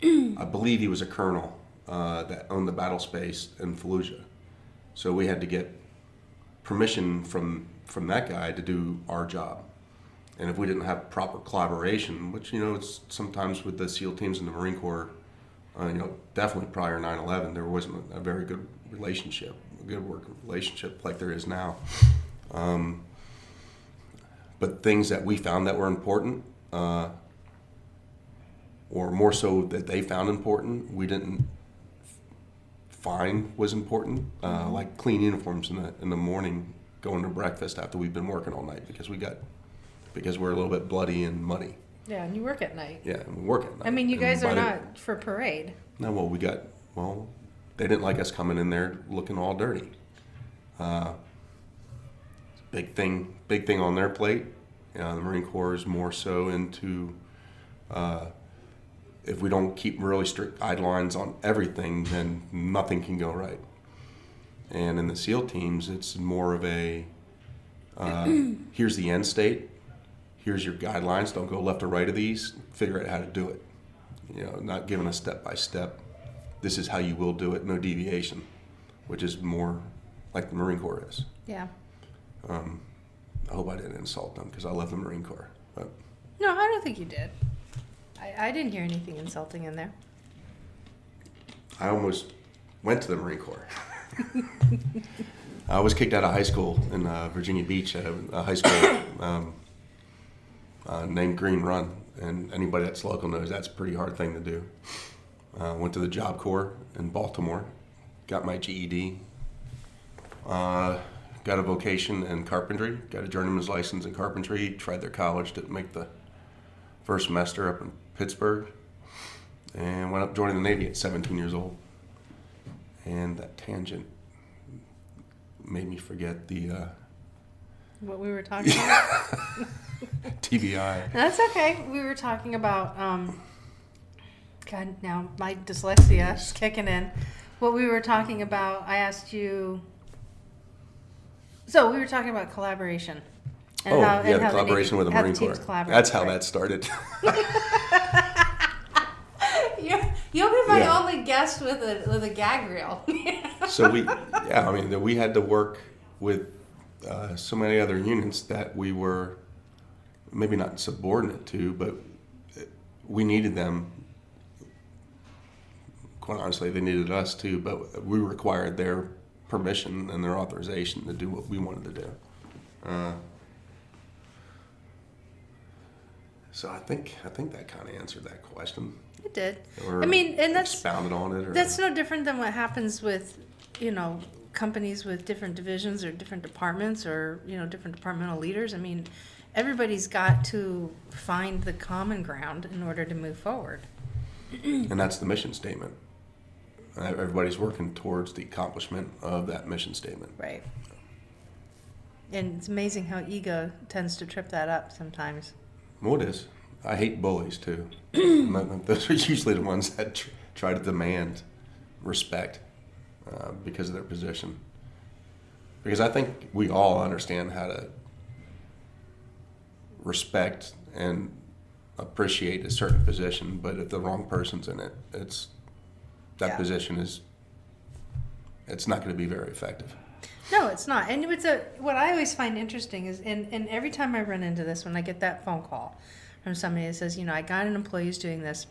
I believe he was a colonel that owned the battle space in Fallujah. So we had to get permission from that guy to do our job. And if we didn't have proper collaboration, which, it's sometimes with the SEAL teams in the Marine Corps, definitely prior to 9/11, there wasn't a very good relationship, a good working relationship like there is now. But things that we found that were important, or more so that they found important, we didn't find was important, like clean uniforms in the morning, going to breakfast after we've been working all night, because we're a little bit bloody and muddy. Yeah, and you work at night. Yeah, and we work at night. I mean, you guys are not for parade. No, they didn't like us coming in there looking all dirty. Big thing on their plate. The Marine Corps is more so into, if we don't keep really strict guidelines on everything, then nothing can go right. And in the SEAL teams, it's more of a, here's the end state, here's your guidelines, don't go left or right of these, figure out how to do it. Not giving a step-by-step, this is how you will do it, no deviation, which is more like the Marine Corps is. Yeah. I hope I didn't insult them, because I love the Marine Corps. But no, I don't think you did. I didn't hear anything insulting in there. I almost went to the Marine Corps. I was kicked out of high school in Virginia Beach, at a high school named Green Run, and anybody that's local knows that's a pretty hard thing to do. Went to the Job Corps in Baltimore, got my GED, got a vocation in carpentry, got a journeyman's license in carpentry, tried their college, didn't make the first semester up in Pittsburgh, and went up joining the Navy at 17 years old. And that tangent made me forget the what we were talking about. TBI. That's okay. We were talking about God, now my dyslexia is kicking in. What we were talking about, I asked you. So we were talking about collaboration. And the collaboration with the Marine Corps. That's how that started. You'll be my only guest with a gag reel. So we had to work with so many other units that we were maybe not subordinate to, but we needed them. Quite honestly, they needed us too, but we required their permission and their authorization to do what we wanted to do. So I think that kind of answered that question. It did. Or and that's expounded on it. That's no different than what happens with, companies with different divisions or different departments or different departmental leaders. I mean, everybody's got to find the common ground in order to move forward. And that's the mission statement. Everybody's working towards the accomplishment of that mission statement. Right. And it's amazing how ego tends to trip that up sometimes. Well, it is. I hate bullies, too. Those are usually the ones that try to demand respect because of their position. Because I think we all understand how to respect and appreciate a certain position, but if the wrong person's in it, position it's not going to be very effective. No, it's not. And what I always find interesting is, and every time I run into this, when I get that phone call from somebody that says, I got an employee who's doing this,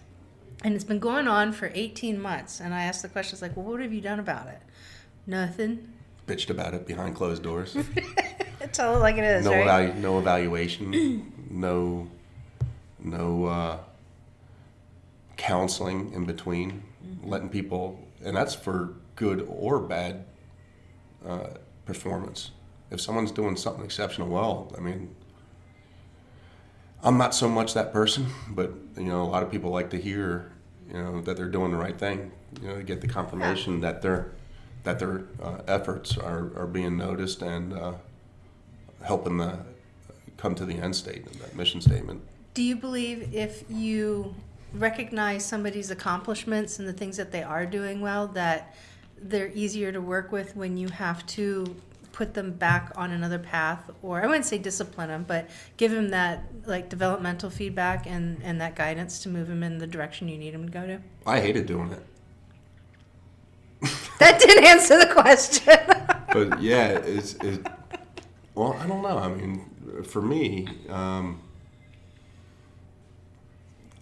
and it's been going on for 18 months, and I ask the questions like, well, what have you done about it? Nothing. Bitched about it behind closed doors. Tell it like it is, right? No evaluation, no counseling in between, letting people, and that's for good or bad performance. If someone's doing something exceptional well, I mean, I'm not so much that person, but a lot of people like to hear that they're doing the right thing, to get the confirmation that their efforts are being noticed and helping come to the end state of that mission statement. Do you believe if you recognize somebody's accomplishments and the things that they are doing well, that they're easier to work with when you have to put them back on another path, or I wouldn't say discipline them, but give them that developmental feedback and that guidance to move them in the direction you need them to go to? I hated doing it. That didn't answer the question. But yeah, well, I don't know. I mean, for me,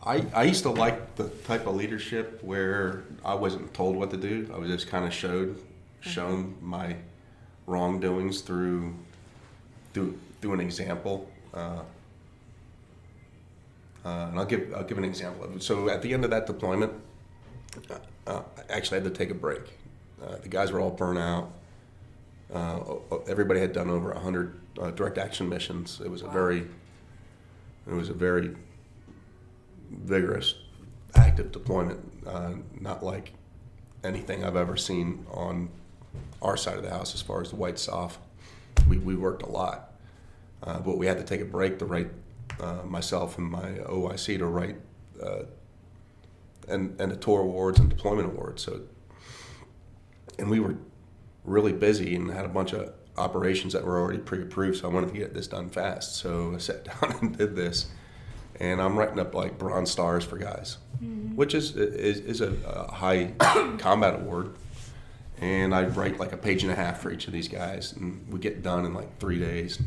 I used to like the type of leadership where I wasn't told what to do. I was just kind of shown my wrongdoings through an example. And I'll give an example of it. So at the end of that deployment, I actually had to take a break. The guys were all burnt out. Everybody had done over 100 direct action missions. It was a very vigorous, active deployment, not like anything I've ever seen on our side of the house as far as the White SOF. We worked a lot, but we had to take a break to write, myself and my OIC to write and the tour awards and deployment awards. And we were really busy and had a bunch of operations that were already pre-approved, so I wanted to get this done fast. So I sat down and did this. And I'm writing up bronze stars for guys, which is a high combat award. And I write a page and a half for each of these guys, and we get done in 3 days.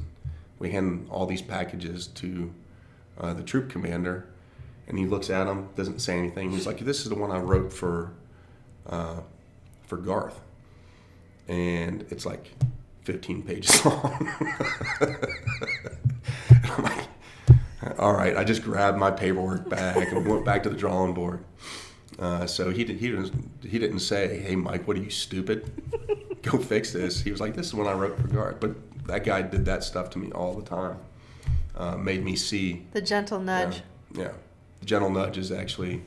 We hand all these packages to the troop commander, and he looks at them, doesn't say anything. He's like, "This is the one I wrote for Garth," and it's 15 pages long. And I'm like, all right, I just grabbed my paperwork back and went back to the drawing board. So he didn't say, "Hey, Mike, what are you, stupid? Go fix this." He was like, "This is when I wrote for guard." But that guy did that stuff to me all the time. Made me see The gentle nudge. Yeah, gentle nudge is actually.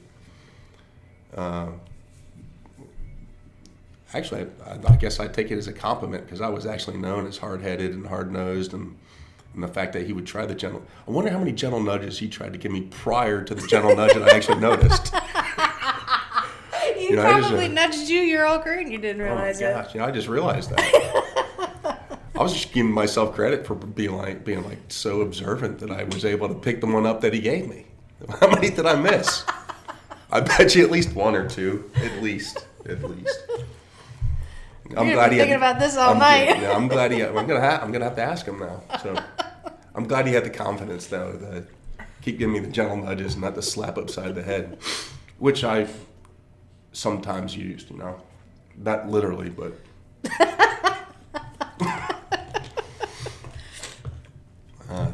Actually, I guess I take it as a compliment because I was actually known as hard-headed and hard-nosed, and the fact that he would try the gentle. I wonder how many gentle nudges he tried to give me prior to the gentle nudge that I actually noticed. He probably nudged you your whole career and you didn't realize it. Oh my gosh, I just realized that. I was just giving myself credit for being like so observant that I was able to pick the one up that he gave me. How many did I miss? I bet you at least one or two, at least. I'm glad thinking about this all night. Yeah, I'm glad he. I'm gonna have to ask him now. So I'm glad he had the confidence though to keep giving me the gentle nudges, not the slap upside the head, which I've sometimes used. Not literally, but.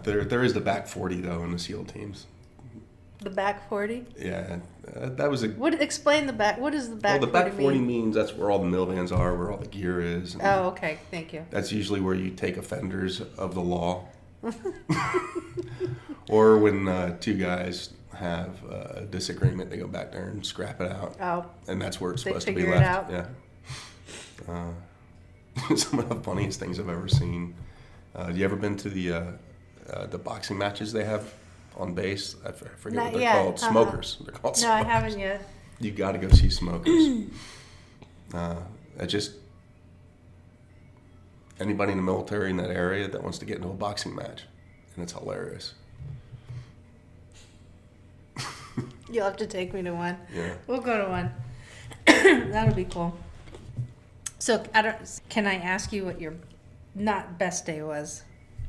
There is the back 40 though in the SEAL teams. The back 40? Yeah, that was a. Explain the back. What does the back 40 mean? Well, the back 40 means that's where all the milivans are, where all the gear is. Oh, okay. Thank you. That's usually where you take offenders of the law. Or when two guys have a disagreement, they go back there and scrap it out. Oh. And that's where it's supposed to be left. Out. Yeah. Some of the funniest things I've ever seen. You ever been to the boxing matches they have on base? I forget what they're called. Smokers. They're called smokers. No, I haven't yet. You got to go see smokers. Anybody in the military in that area that wants to get into a boxing match, and it's hilarious. You'll have to take me to one. Yeah. We'll go to one. That'll be cool. So, can I ask you what your not best day was?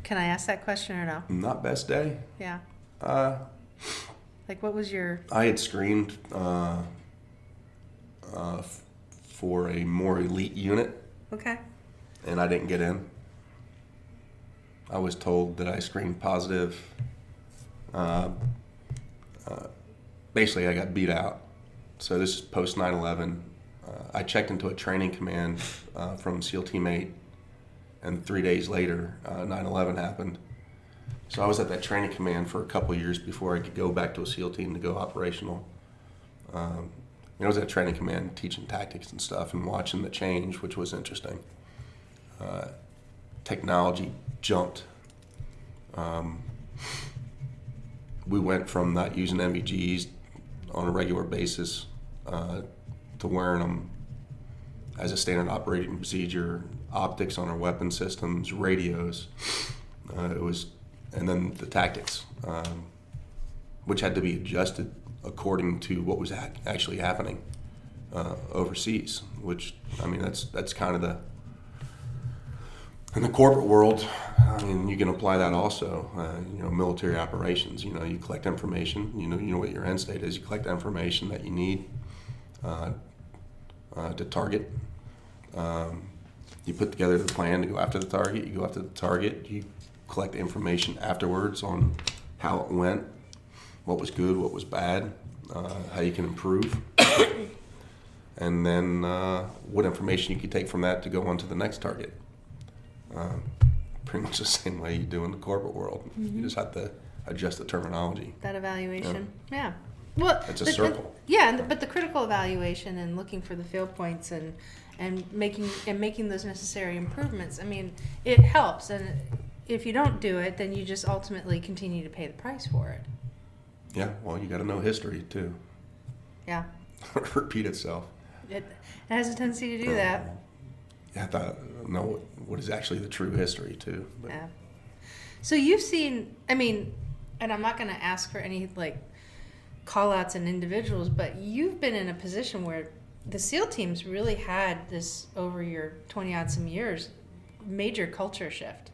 Can I ask that question or no? Not best day? Yeah. Like, what was your... I had screened for a more elite unit. Okay. And I didn't get in. I was told that I screened positive. Basically, I got beat out. So this is post 9/11. I checked into a training command from SEAL Team 8, and 3 days later, 9/11 happened. So I was at that training command for a couple of years before I could go back to a SEAL team to go operational. I was at training command teaching tactics and stuff and watching the change, which was interesting. Technology jumped. We went from not using NVGs on a regular basis to wearing them as a standard operating procedure, optics on our weapon systems, radios. And then the tactics, which had to be adjusted according to what was actually happening overseas. Which, I mean, that's kind of in the corporate world. I mean, you can apply that also. Military operations. You collect information. You know what your end state is. You collect information that you need to target. You put together the plan to go after the target. You go after the target. You collect information afterwards on how it went, what was good, what was bad, how you can improve, and then what information you can take from that to go on to the next target. Pretty much the same way you do in the corporate world. Mm-hmm. You just have to adjust the terminology. That evaluation, yeah. Well, it's a circle. But the critical evaluation and looking for the fail points and making those necessary improvements. I mean, it helps, and if you don't do it, then you just ultimately continue to pay the price for it. Yeah, well, you got to know history too. Yeah. Repeat itself. It has a tendency to do that. You have to know what is actually the true history too. But. Yeah. So you've seen, I mean, and I'm not going to ask for any call outs and individuals, but you've been in a position where the SEAL teams really had this, over your 20-odd some years, major culture shift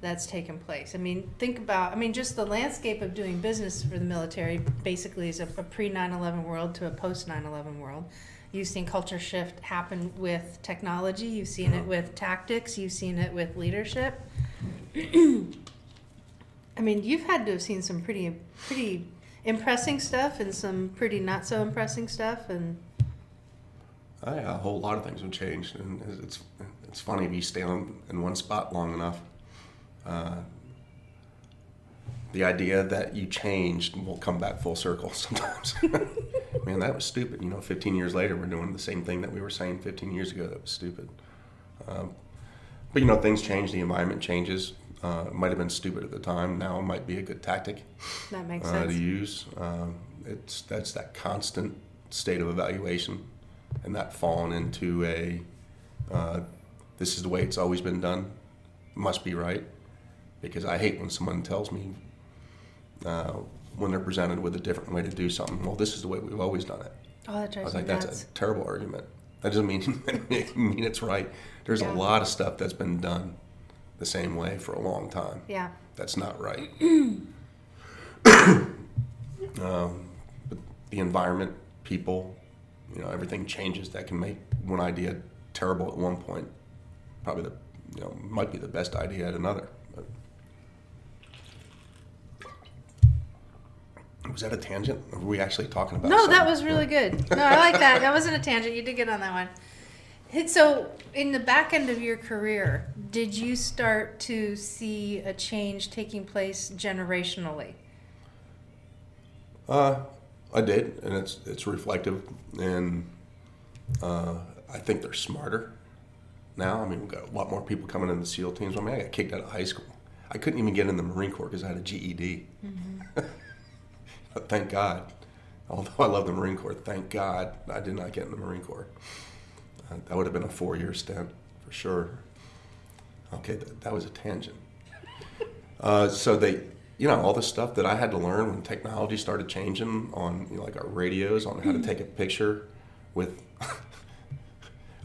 that's taken place. I mean, think about, just the landscape of doing business for the military basically is a pre-9/11 world to a post-9/11 world. You've seen culture shift happen with technology. You've seen it with tactics. You've seen it with leadership. You've had to have seen some pretty impressing stuff and some pretty not so impressing stuff, and Yeah, a whole lot of things have changed, and it's funny if you stay in one spot long enough. The idea that you changed will come back full circle sometimes. Man, that was stupid. 15 years later, we're doing the same thing that we were saying 15 years ago. That was stupid. But things change. The environment changes. It might have been stupid at the time. Now it might be a good tactic that makes sense to use. That's that constant state of evaluation, and that falling into this is the way it's always been done. Must be right. Because I hate when someone tells me when they're presented with a different way to do something. Well, this is the way we've always done it. Oh, that drives me nuts. That's a terrible argument. That doesn't mean it's right. There's a lot of stuff that's been done the same way for a long time. Yeah. That's not right. But the environment, people, everything changes. That can make one idea terrible at one point. Probably might be the best idea at another. But was that a tangent? Or were we actually talking about No, something? that was really good. No, I like that. That wasn't a tangent. You did good on that one. So, in the back end of your career, did you start to see a change taking place generationally? I did, and it's reflective, and I think they're smarter now. I mean, we've got a lot more people coming in the SEAL teams. I got kicked out of high school. I couldn't even get in the Marine Corps because I had a GED. Mm-hmm. Thank God. Although I love the Marine Corps, thank God I did not get in the Marine Corps. That would have been a 4-year stint for sure. Okay, that was a tangent. So they, all the stuff that I had to learn when technology started changing on, like our radios, on how to take a picture with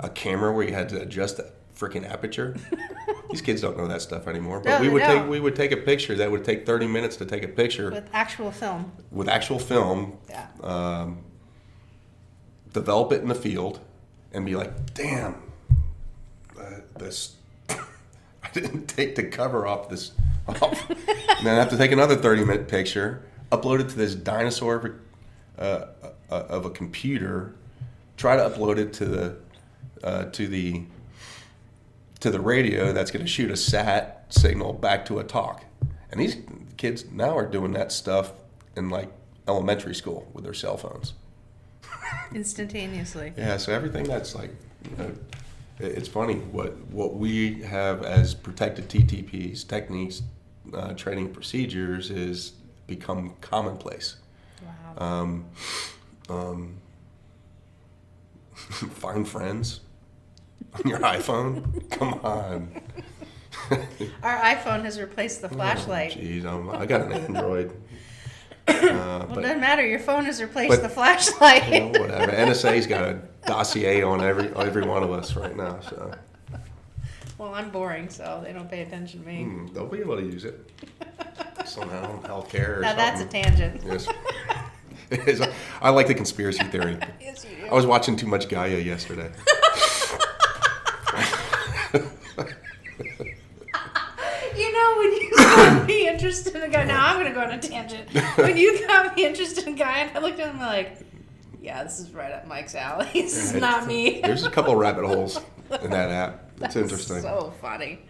a camera where you had to adjust the freaking aperture. These kids don't know that stuff anymore. But no, we would take a picture that would take 30 minutes to take a picture with actual film. Yeah. Develop it in the field, and be like, damn, this. I didn't take the cover off this. And then I have to take another 30-minute picture, upload it to this dinosaur of a computer, try to upload it to the radio that's going to shoot a sat signal back to a talk. And these kids now are doing that stuff in like elementary school with their cell phones. Instantaneously. Yeah, so everything that's like, it's funny what we have as protected TTPs, techniques, training procedures, is become commonplace. Wow. Find friends on your iPhone. Come on. Our iPhone has replaced the flashlight. Jeez, I got an Android. Well, it doesn't matter. Your phone has replaced the flashlight. Whatever. NSA's got a dossier on every one of us right now. So. Well, I'm boring, so they don't pay attention to me. They'll be able to use it somehow, healthcare or now something. that's a tangent. Yes. It is. I like the conspiracy theory. Yes, you do. I was watching too much Gaia yesterday. When you got me interested in a guy, now I'm going to go on a tangent. When you got me interested in a guy, and I looked at him like, yeah, this is right up Mike's alley. This is not me. There's a couple of rabbit holes in that app. It's interesting. So funny.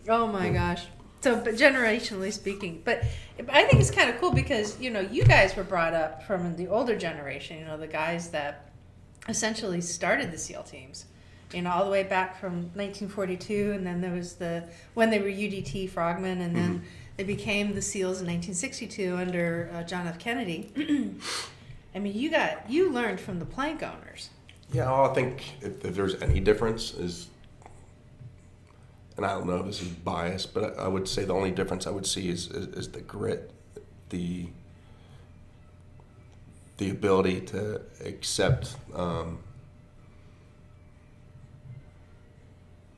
Oh my gosh. So, but generationally speaking, but I think it's kind of cool because, you guys were brought up from the older generation, the guys that essentially started the SEAL teams. All the way back from 1942, and then there was when they were UDT Frogmen, and then they became the SEALs in 1962 under John F. Kennedy. I mean, you learned from the plank owners. Yeah, I think if there's any difference is, and I don't know if this is biased, but I would say the only difference I would see is the grit, the ability to accept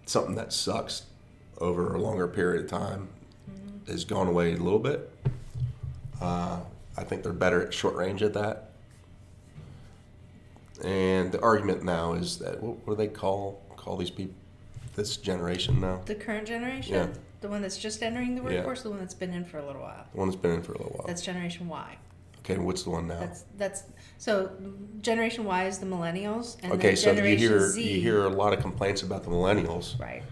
something that sucks over a longer period of time has gone away a little bit. I think they're better at short range at that. And the argument now is that, what do they call these people, this generation now? The current generation? Yeah. The one that's just entering the workforce, the one that's been in for a little while? The one that's been in for a little while. That's Generation Y. Okay, what's the one now? That's so Generation Y is the millennials, and Okay, then so Generation you Z. hear a lot of complaints about the millennials, Right.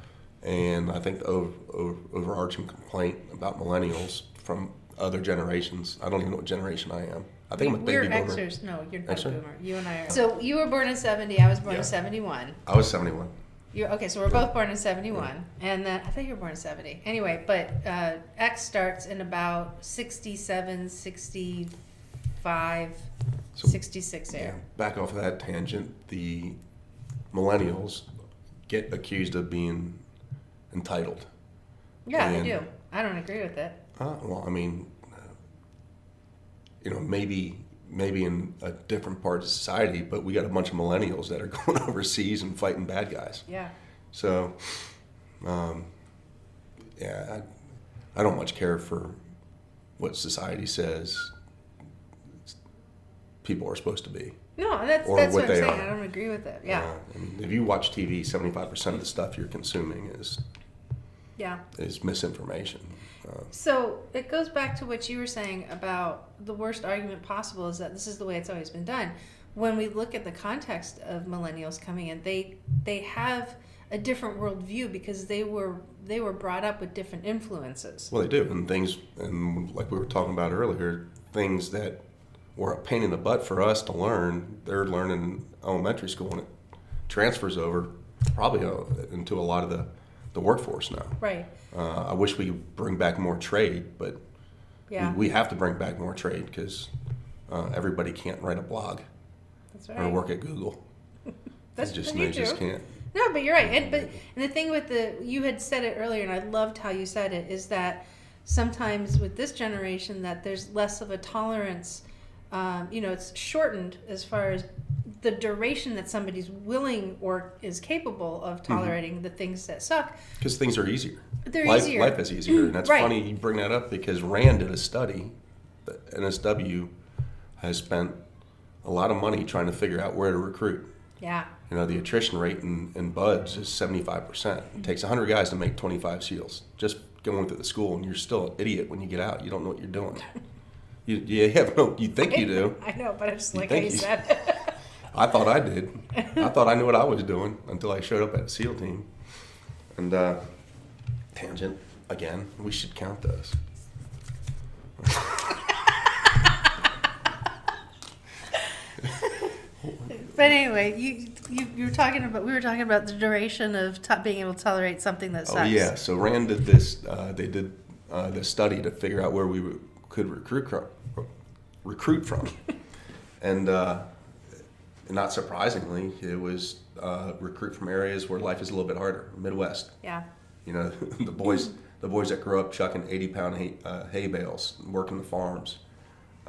and I think the overarching complaint about millennials from other generations. I don't even know what generation I am. I think I'm a baby We're boomer. Xers. No, you're not Xer? a boomer. You and I are. So you were born in 70. I was born in 71. I was 71. You're okay. So we're both born in 71, and then I thought you were born in 70. Anyway, but X starts in about 67, 65, So, 66 there. back off of that tangent, the millennials get accused of being entitled. Yeah, they And- do. I don't agree with it. Well, I mean, maybe in a different part of society, but we got a bunch of millennials that are going overseas and fighting bad guys. Yeah. So, yeah, I don't much care for what society says people are supposed to be. No, that's Or what what I'm they saying. are. I don't agree with it. Yeah. I mean, if you watch TV, 75% of the stuff you're consuming Yeah. is misinformation. So it goes back to what you were saying about the worst argument possible is that this is the way it's always been done. When we look at the context of millennials coming in, they have a different worldview because they were brought up with different influences. Well, they do, and like we were talking about earlier, things that were a pain in the butt for us to learn, they're learning in elementary school, and it transfers over probably into a lot of the workforce now. Right. I wish we could bring back more trade, but Yeah. we have to bring back more trade because everybody can't write a blog That's or right. work at Google. That's They you just do. can't. No, but you're right. And the thing with you had said it earlier, and I loved how you said it, is that sometimes with this generation that there's less of a tolerance. It's shortened as far as the duration that somebody's willing or is capable of tolerating the things that suck. Because things are easier. They're life, easier. Life is easier. And that's Right. funny you bring that up because Rand did a study. The NSW has spent a lot of money trying to figure out where to recruit. Yeah. The attrition rate in BUD/S is 75%. It takes 100 guys to make 25 SEALs. Just going through the school, and you're still an idiot when you get out. You don't know what you're doing. You think you do. I know, but I just You like how think you you- said it. I thought I did. I thought I knew what I was doing until I showed up at the SEAL team. And tangent again. We should count those. But anyway, you were talking about we were talking about the duration of being able to tolerate something that sucks. Oh yeah. So Rand did this. They did this study to figure out where we could recruit from, and not surprisingly, it was recruit from areas where life is a little bit harder, Midwest. Yeah. The boys that grew up chucking 80-pound hay bales, working the farms.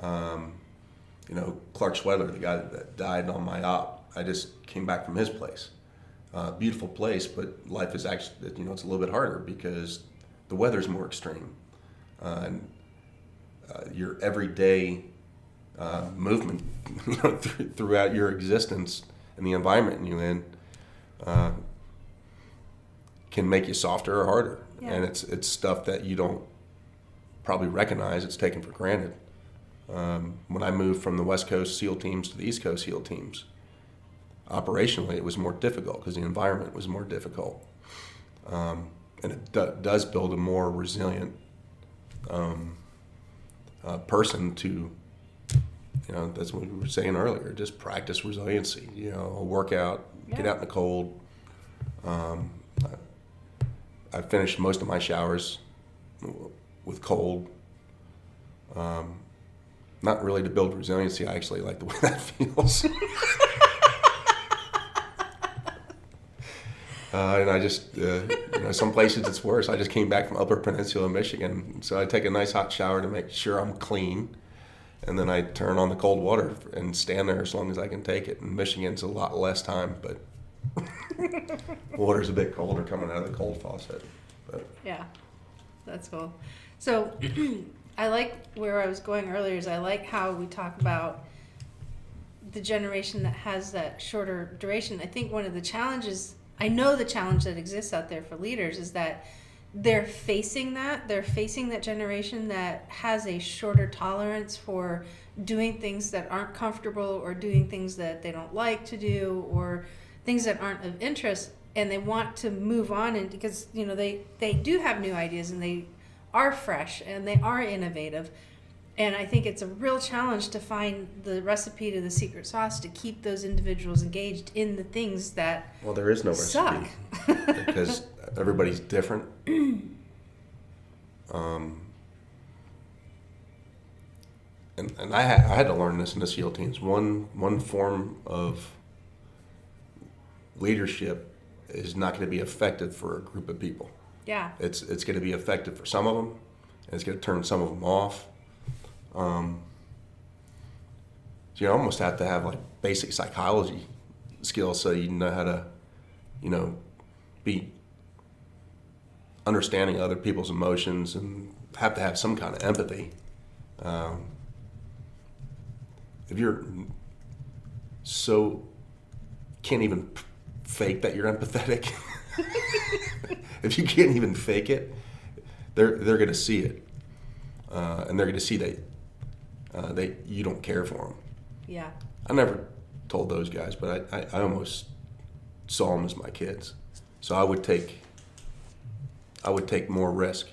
Clark Schwedler, the guy that died on my op, I just came back from his place. Beautiful place, but life is actually, it's a little bit harder because the weather's more extreme. And your everyday movement throughout your existence and the environment you're in can make you softer or harder. Yeah. And it's stuff that you don't probably recognize. It's taken for granted. When I moved from the West Coast SEAL teams to the East Coast SEAL teams, operationally it was more difficult because the environment was more difficult. And it does build a more resilient person to, that's what we were saying earlier, just practice resiliency, work out, get out in the cold. I finished most of my showers with cold. Not really to build resiliency. I actually like the way that feels. And I just, some places it's worse. I just came back from Upper Peninsula, Michigan. So I take a nice hot shower to make sure I'm clean. And then I turn on the cold water and stand there as long as I can take it. In Michigan's a lot less time, but water's a bit colder coming out of the cold faucet. But. Yeah, that's cool. So I like where I was going earlier is I like how we talk about the generation that has that shorter duration. I think one of the challenges, I know the challenge that exists out there for leaders is that they're facing that. They're facing that generation that has a shorter tolerance for doing things that aren't comfortable or doing things that they don't like to do or things that aren't of interest, and they want to move on, and because they do have new ideas and they are fresh and they are innovative. And I think it's a real challenge to find the recipe to the secret sauce to keep those individuals engaged in the things that Well, there is no suck. recipe because everybody's different. And I had to learn this in the SEAL teams. One form of leadership is not going to be effective for a group of people. Yeah. It's going to be effective for some of them, and it's going to turn some of them off. So you almost have to have like basic psychology skills so you know how to, be understanding other people's emotions and have to have some kind of empathy. If you're can't even fake that you're empathetic, if you can't even fake it, they're going to see it, and they're going to see that you don't care for them. Yeah. I never told those guys, but I almost saw them as my kids, so I would take more risk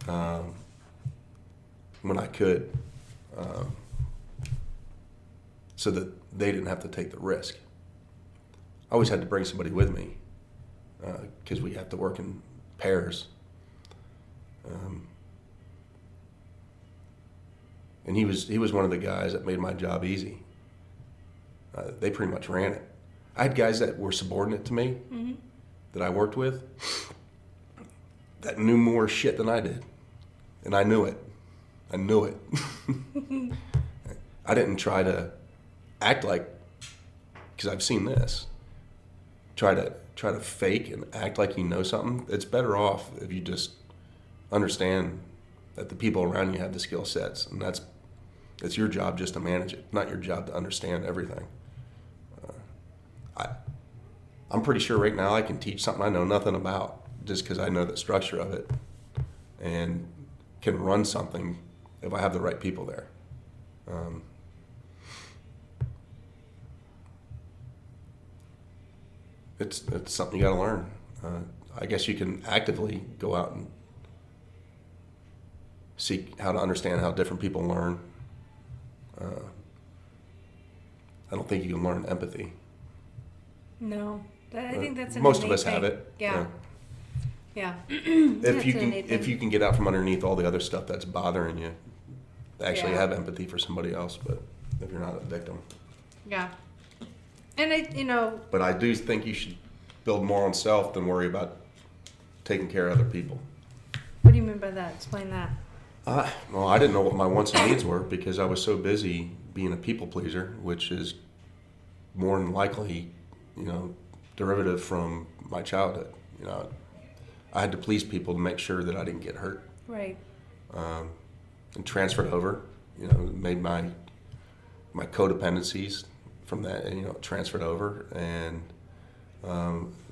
when I could. So that they didn't have to take the risk. I always had to bring somebody with me because we have to work in pairs. And he was one of the guys that made my job easy. They pretty much ran it. I had guys that were subordinate to me that I worked with that knew more shit than I did, and I knew it. I didn't try to act like, because I've seen this, try to fake and act like you know something. It's better off if you just understand that the people around you have the skill sets, and it's your job just to manage it, not your job to understand everything. I'm pretty sure right now I can teach something I know nothing about just because I know the structure of it and can run something if I have the right people there. It's something you got to learn. I guess you can actively go out and seek how to understand how different people learn. I don't think you can learn empathy. No, I think that's an most of innate us have thing. it. Yeah. Yeah. If you can get out from underneath all the other stuff that's bothering you, actually Yeah. have empathy for somebody else. But if you're not a victim. Yeah. And But I do think you should build more on self than worry about taking care of other people. what do you mean by that? Explain that. Well, I didn't know what my wants and needs were because I was so busy being a people pleaser, which is more than likely, derivative from my childhood. I had to please people to make sure that I didn't get hurt. Right. And transferred over, made my codependencies from that, transferred over. And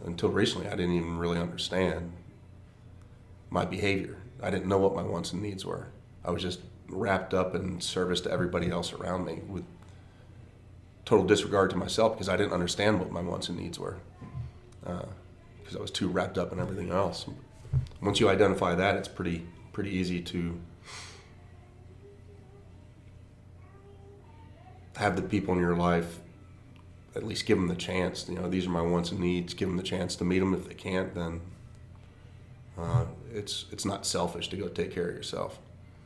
until recently, I didn't even really understand my behavior. I didn't know what my wants and needs were. I was just wrapped up in service to everybody else around me with total disregard to myself because I didn't understand what my wants and needs were because I was too wrapped up in everything else. Once you identify that, it's pretty easy to have the people in your life at least give them the chance. These are my wants and needs. Give them the chance to meet them. If they can't, then it's not selfish to go take care of yourself.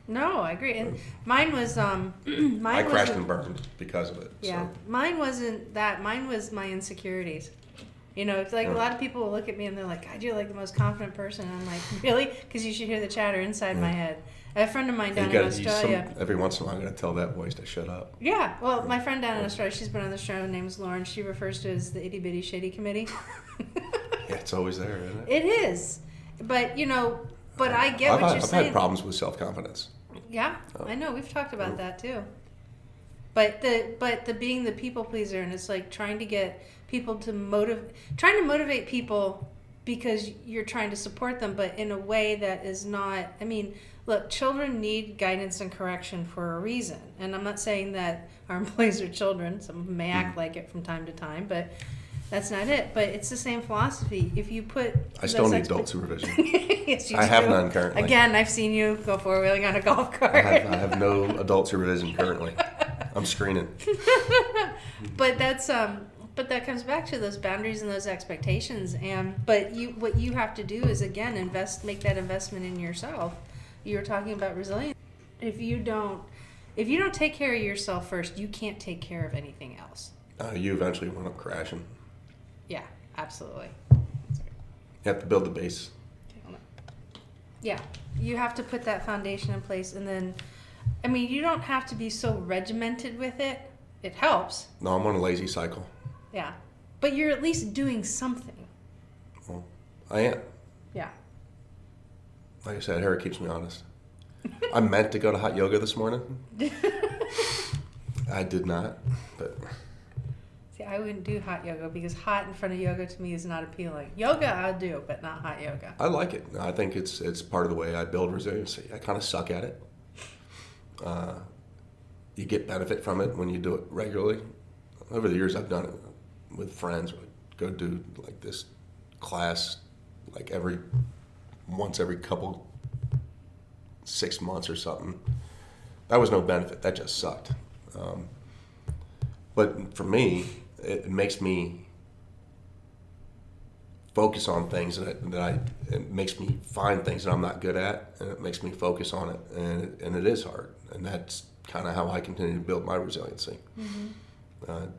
No, I agree. And mine was mine I crashed wasn't- and burned because of it. Yeah, So. mine wasn't that. Mine was my insecurities. It's like a lot of people will look at me and they're like, God, you're like the most confident person. And I'm like, really? Because you should hear the chatter inside my head. A friend of mine down in Australia. Every once in a while, I got to tell that voice to shut up. Yeah, well, my friend down in Australia, she's been on the show. Her name's Lauren. She refers to it as the itty bitty shitty committee. Yeah, it's always there, isn't it? It is. But, but I get what you're I've saying. had problems with self-confidence. Yeah, I know. We've talked about that too. But the being the people pleaser, and it's like trying to get people to motivate people because you're trying to support them, but in a way that is not, I mean, look, children need guidance and correction for a reason. And I'm not saying that our employees are children. Some of them may act like it from time to time, but that's not it. But it's the same philosophy. If you put... I still need adult supervision. Yes, you I do. have none currently. Again, I've seen you go four-wheeling on a golf cart. I have no adult supervision currently. I'm screening. But that's but that comes back to those boundaries and those expectations. But what you have to do is, again, make that investment in yourself. You were talking about resilience. If you don't take care of yourself first, you can't take care of anything else. You eventually wind up crashing. Yeah, absolutely. You have to build the base. Yeah, you have to put that foundation in place, and then, I mean, you don't have to be so regimented with it. It helps. No, I'm on a lazy cycle. Yeah, but you're at least doing something. Well, I am. Yeah. Like I said, Harry keeps me honest. I meant to go to hot yoga this morning. I did not, but... See, I wouldn't do hot yoga because hot in front of yoga to me is not appealing. Yoga I'll do, but not hot yoga. I like it. I think it's part of the way I build resiliency. I kind of suck at it. You get benefit from it when you do it regularly. Over the years, I've done it with friends. We'd go do like this class like once every couple 6 months or something. That was no benefit. That just sucked. But for me, it makes me focus on things it makes me find things that I'm not good at, and it makes me focus on it, and it is hard, and that's kind of how I continue to build my resiliency. Mm-hmm.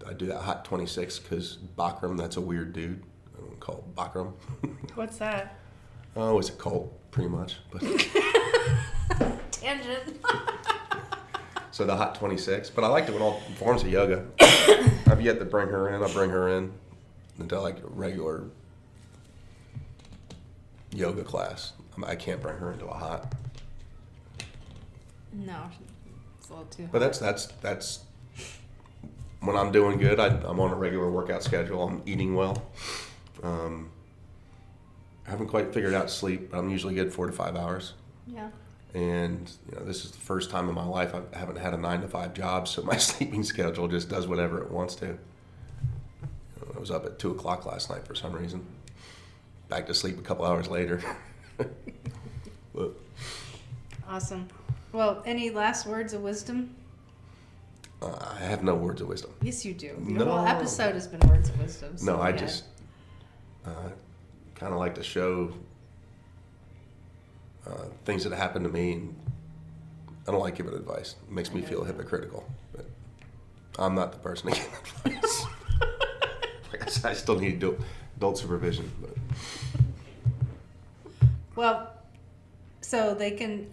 I do that hot 26 because Bikram, that's a weird dude. I don't call it Bikram. What's that? Oh, it's a cult, pretty much. But Tangent. So the hot 26, but I like doing all forms of yoga. I've yet to bring her in. I'll bring her in into like a regular yoga class. I can't bring her into a hot. No, it's a little too hot. But that's when I'm doing good. I'm on a regular workout schedule. I'm eating well. I haven't quite figured out sleep, but I'm usually good 4 to 5 hours. Yeah. And this is the first time in my life I haven't had a 9-to-5 job, so my sleeping schedule just does whatever it wants to. I was up at 2 o'clock last night for some reason. Back to sleep a couple hours later. But, awesome. Well, any last words of wisdom? I have no words of wisdom. Yes, you do. No. The whole episode has been words of wisdom. So No, I just kind of like to show things that happen to me, and I don't like giving advice. It makes me feel hypocritical, but I'm not the person to give advice. Like I said, I still need adult supervision. But. Well, so they can.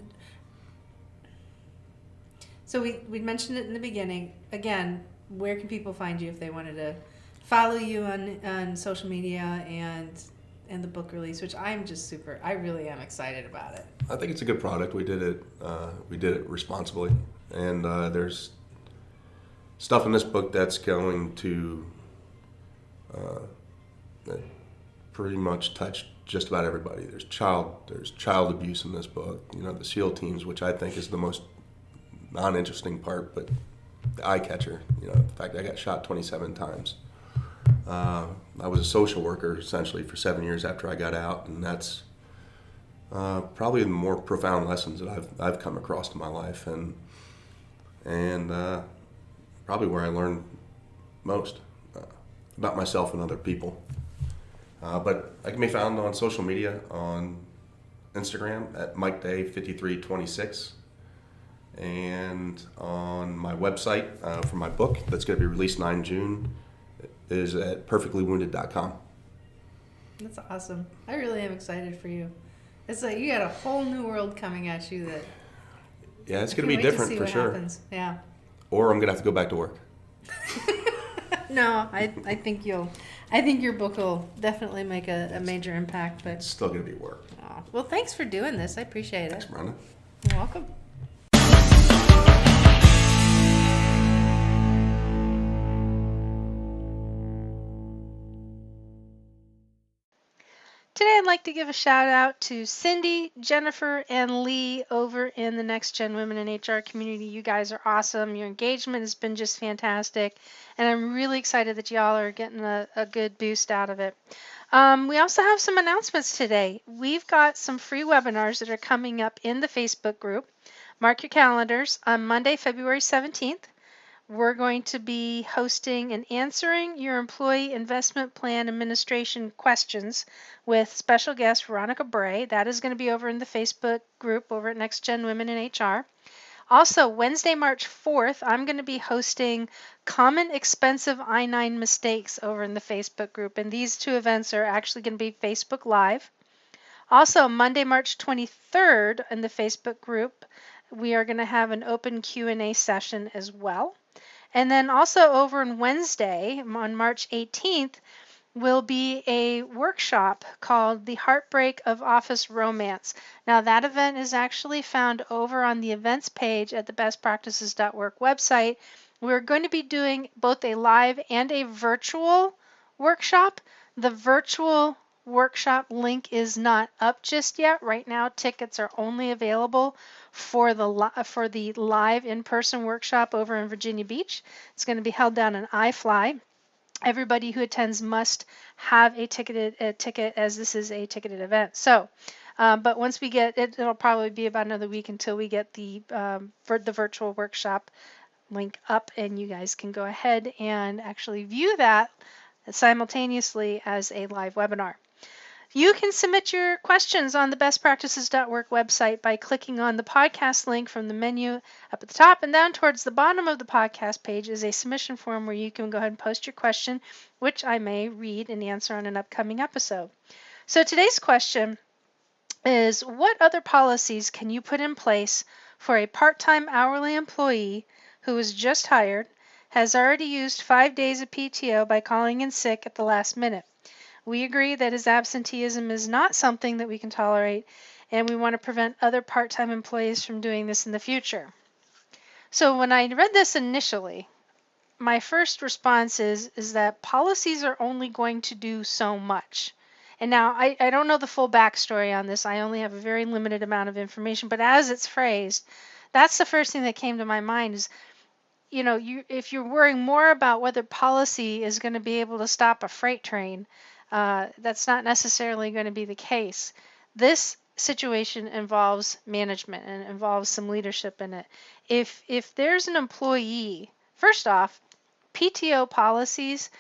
So we mentioned it in the beginning. Again, where can people find you if they wanted to follow you on social media and the book release, which I really am excited about it. I think it's a good product. We did it responsibly, and there's stuff in this book that's going to pretty much touch just about everybody. There's child abuse in this book. The SEAL teams, which I think is the most non-interesting part, but the eye catcher. The fact that I got shot 27 times. I was a social worker essentially for 7 years after I got out, and that's probably the more profound lessons that I've come across in my life, and probably where I learned most about myself and other people. But I can be found on social media on Instagram at MikeDay5326, and on my website for my book that's going to be released 9 June is at perfectlywounded.com. That's awesome. I really am excited for you. It's like you got a whole new world coming at you that. Yeah, it's going to be different for sure. Happens. Yeah. Or I'm going to have to go back to work. No, I think your book will definitely make a major impact. But it's still going to be work. Oh, well, thanks for doing this. I appreciate it. Thanks, Brenda. You're welcome. Today I'd like to give a shout out to Cindy, Jennifer, and Lee over in the Next Gen Women in HR community. You guys are awesome. Your engagement has been just fantastic, and I'm really excited that y'all are getting a good boost out of it. We also have some announcements today. We've got some free webinars that are coming up in the Facebook group. Mark your calendars. On Monday, February 17th, we're going to be hosting and answering your employee investment plan administration questions with special guest Veronica Bray. That is going to be over in the Facebook group over at Next Gen Women in HR. Also, Wednesday, March 4th, I'm going to be hosting Common Expensive I-9 Mistakes over in the Facebook group. And these two events are actually going to be Facebook Live. Also, Monday, March 23rd in the Facebook group, we are going to have an open Q&A session as well. And then also over on Wednesday, on March 18th, will be a workshop called The Heartbreak of Office Romance. Now that event is actually found over on the events page at the bestpractices.work website. We're going to be doing both a live and a virtual workshop. The virtual workshop link is not up just yet. Right now, tickets are only available for the live in-person workshop over in Virginia Beach. It's going to be held down in iFly. Everybody who attends must have a ticket, as this is a ticketed event. So, but once we get it, it'll probably be about another week until we get the virtual workshop link up, and you guys can go ahead and actually view that simultaneously as a live webinar. You can submit your questions on the bestpractices.work website by clicking on the podcast link from the menu up at the top, and down towards the bottom of the podcast page is a submission form where you can go ahead and post your question, which I may read and answer on an upcoming episode. So today's question is, what other policies can you put in place for a part-time hourly employee who was just hired, has already used 5 days of PTO by calling in sick at the last minute? We agree that his absenteeism is not something that we can tolerate, and we want to prevent other part-time employees from doing this in the future. So when I read this initially, my first response is that policies are only going to do so much. And now I don't know the full backstory on this. I only have a very limited amount of information, but as it's phrased, that's the first thing that came to my mind is, if you're worrying more about whether policy is going to be able to stop a freight train, that's not necessarily going to be the case. This situation involves management and involves some leadership in it. If there's an employee, first off, PTO policies,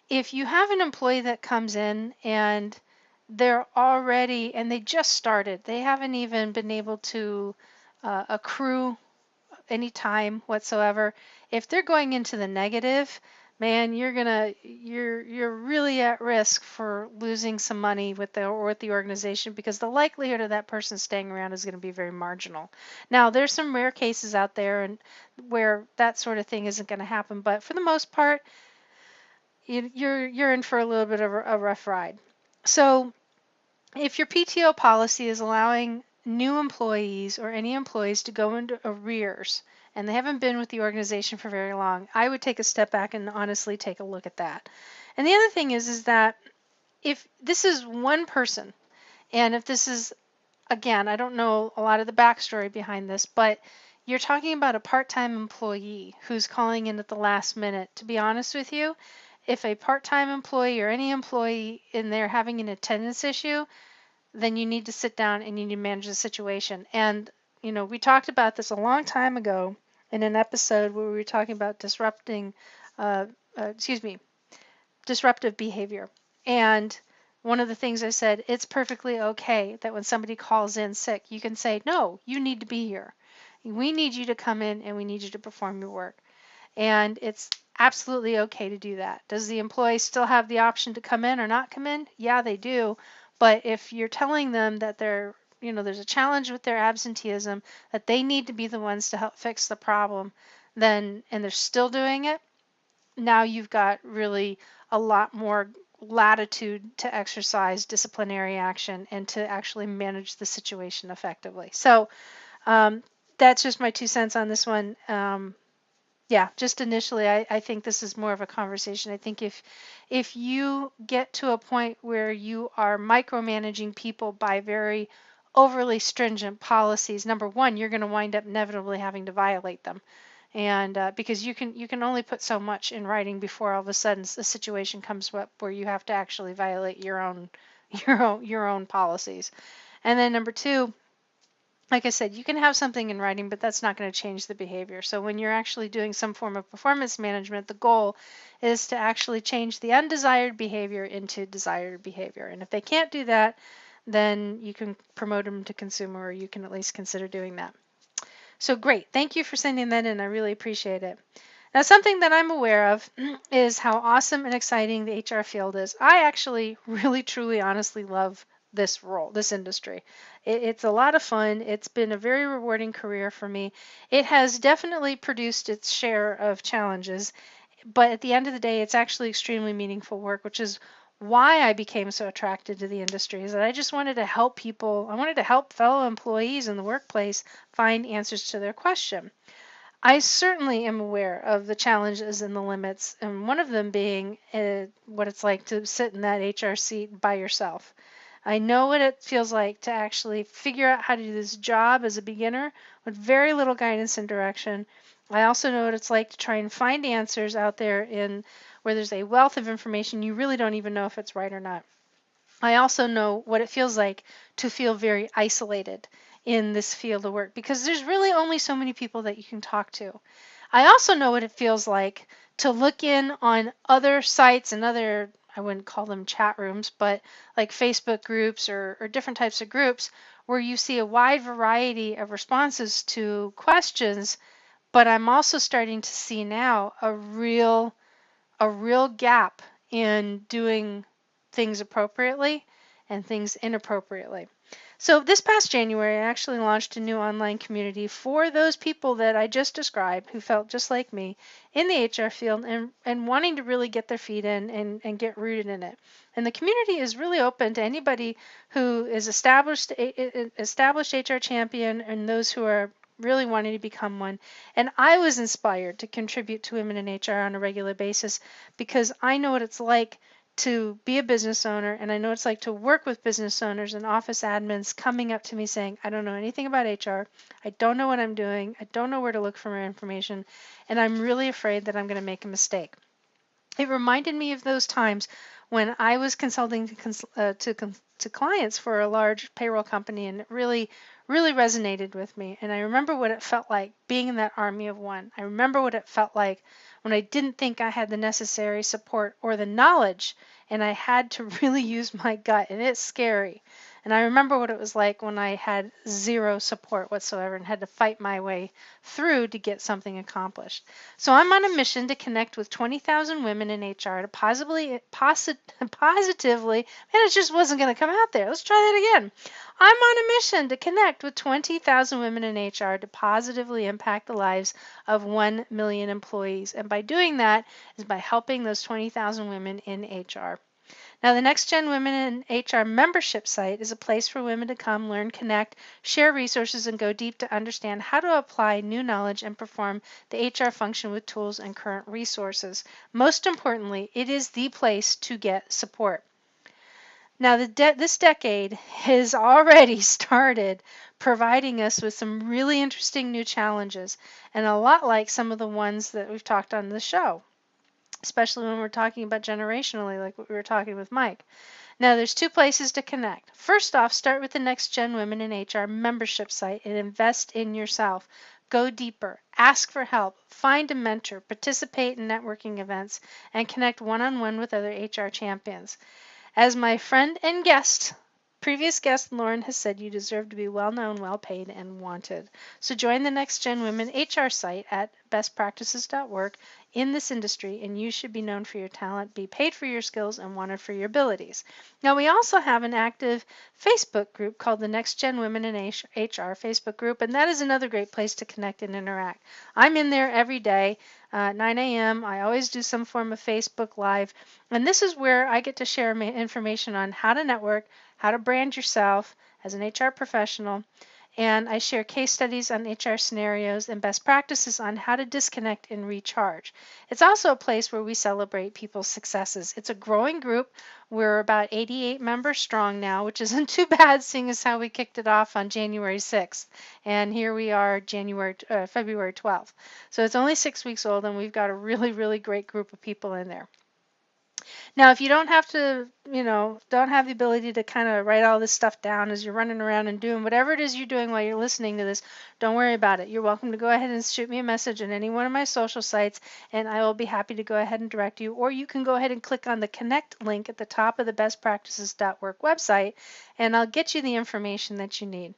if you have an employee that comes in and they just started, they haven't even been able to accrue any time whatsoever. If they're going into the negative, man, you're really at risk for losing some money with the organization, because the likelihood of that person staying around is going to be very marginal. Now, there's some rare cases out there and where that sort of thing isn't going to happen, but for the most part, you're in for a little bit of a rough ride. So if your PTO policy is allowing new employees or any employees to go into arrears and they haven't been with the organization for very long, I would take a step back and honestly take a look at that. And the other thing is that if this is one person, and if this is, again, I don't know a lot of the backstory behind this, but you're talking about a part-time employee who's calling in at the last minute. To be honest with you, if a part-time employee or any employee in there having an attendance issue, then you need to sit down and you need to manage the situation. And, we talked about this a long time ago in an episode where we were talking about disruptive behavior. And one of the things I said, it's perfectly okay that when somebody calls in sick, you can say, no, you need to be here. We need you to come in and we need you to perform your work. And it's absolutely okay to do that. Does the employee still have the option to come in or not come in? Yeah, they do. But if you're telling them that there's a challenge with their absenteeism, that they need to be the ones to help fix the problem, and they're still doing it, now you've got really a lot more latitude to exercise disciplinary action and to actually manage the situation effectively. So that's just my 2 cents on this one. Yeah, just initially, I think this is more of a conversation. I think if you get to a point where you are micromanaging people by very overly stringent policies, number one, you're going to wind up inevitably having to violate them, and because you can only put so much in writing before all of a sudden a situation comes up where you have to actually violate your own your own policies. And then number two, like I said, you can have something in writing, but that's not going to change the behavior. So when you're actually doing some form of performance management, the goal is to actually change the undesired behavior into desired behavior. And if they can't do that, then you can promote them to consumer, or you can at least consider doing that. So great. Thank you for sending that in. I really appreciate it. Now, something that I'm aware of is how awesome and exciting the HR field is. I actually really, truly, honestly love this role, this industry. It's a lot of fun. It's been a very rewarding career for me. It has definitely produced its share of challenges, but at the end of the day, it's actually extremely meaningful work, which is why I became so attracted to the industry, is that I just wanted to help people. I wanted to help fellow employees in the workplace find answers to their question. I certainly am aware of the challenges and the limits, and one of them being what it's like to sit in that HR seat by yourself. I know what it feels like to actually figure out how to do this job as a beginner with very little guidance and direction. I also know what it's like to try and find answers out there in where there's a wealth of information you really don't even know if it's right or not. I also know what it feels like to feel very isolated in this field of work because there's really only so many people that you can talk to. I also know what it feels like to look in on other sites and other, I wouldn't call them chat rooms, but like Facebook groups or different types of groups where you see a wide variety of responses to questions. But I'm also starting to see now a real gap in doing things appropriately and things inappropriately. So this past January, I actually launched a new online community for those people that I just described who felt just like me in the HR field and wanting to really get their feet in and get rooted in it. And the community is really open to anybody who is established HR champion and those who are really wanting to become one. And I was inspired to contribute to women in HR on a regular basis because I know what it's like to be a business owner, and I know it's like to work with business owners and office admins coming up to me saying, I don't know anything about HR, I don't know what I'm doing, I don't know where to look for more information, and I'm really afraid that I'm going to make a mistake. It reminded me of those times when I was consulting to clients for a large payroll company, and it really, really resonated with me. And I remember what it felt like being in that army of one. I remember what it felt like when I didn't think I had the necessary support or the knowledge, and I had to really use my gut, and it's scary. And I remember what it was like when I had zero support whatsoever and had to fight my way through to get something accomplished. So I'm on a mission to connect with 20,000 women in HR to positively, man, it just wasn't going to come out there. Let's try that again. I'm on a mission to connect with 20,000 women in HR to positively impact the lives of 1 million employees. And by doing that is by helping those 20,000 women in HR. Now, the Next Gen Women in HR membership site is a place for women to come, learn, connect, share resources, and go deep to understand how to apply new knowledge and perform the HR function with tools and current resources. Most importantly, it is the place to get support. Now, this decade has already started providing us with some really interesting new challenges, and a lot like some of the ones that we've talked on the show, especially when we're talking about generationally, like what we were talking with Mike. Now, there's two places to connect. First off, start with the Next Gen Women in HR membership site and invest in yourself. Go deeper, ask for help, find a mentor, participate in networking events, and connect one-on-one with other HR champions. As my friend and previous guest Lauren has said, you deserve to be well known, well paid, and wanted. So join the Next Gen Women HR site at bestpractices.org in this industry, and you should be known for your talent, be paid for your skills, and wanted for your abilities. Now, we also have an active Facebook group called the Next Gen Women in HR Facebook group, and that is another great place to connect and interact. I'm in there every day. 9 a.m. I always do some form of Facebook Live, and this is where I get to share information on how to network, how to brand yourself as an HR professional, and I share case studies on HR scenarios and best practices on how to disconnect and recharge. It's also a place where we celebrate people's successes. It's a growing group. We're about 88 members strong now, which isn't too bad seeing as how we kicked it off on January 6th. And here we are February 12th. So it's only 6 weeks old, and we've got a really, really great group of people in there. Now, if you don't have to, don't have the ability to kind of write all this stuff down as you're running around and doing whatever it is you're doing while you're listening to this, don't worry about it. You're welcome to go ahead and shoot me a message on any one of my social sites, and I will be happy to go ahead and direct you. Or you can go ahead and click on the connect link at the top of the bestpractices.work website, and I'll get you the information that you need.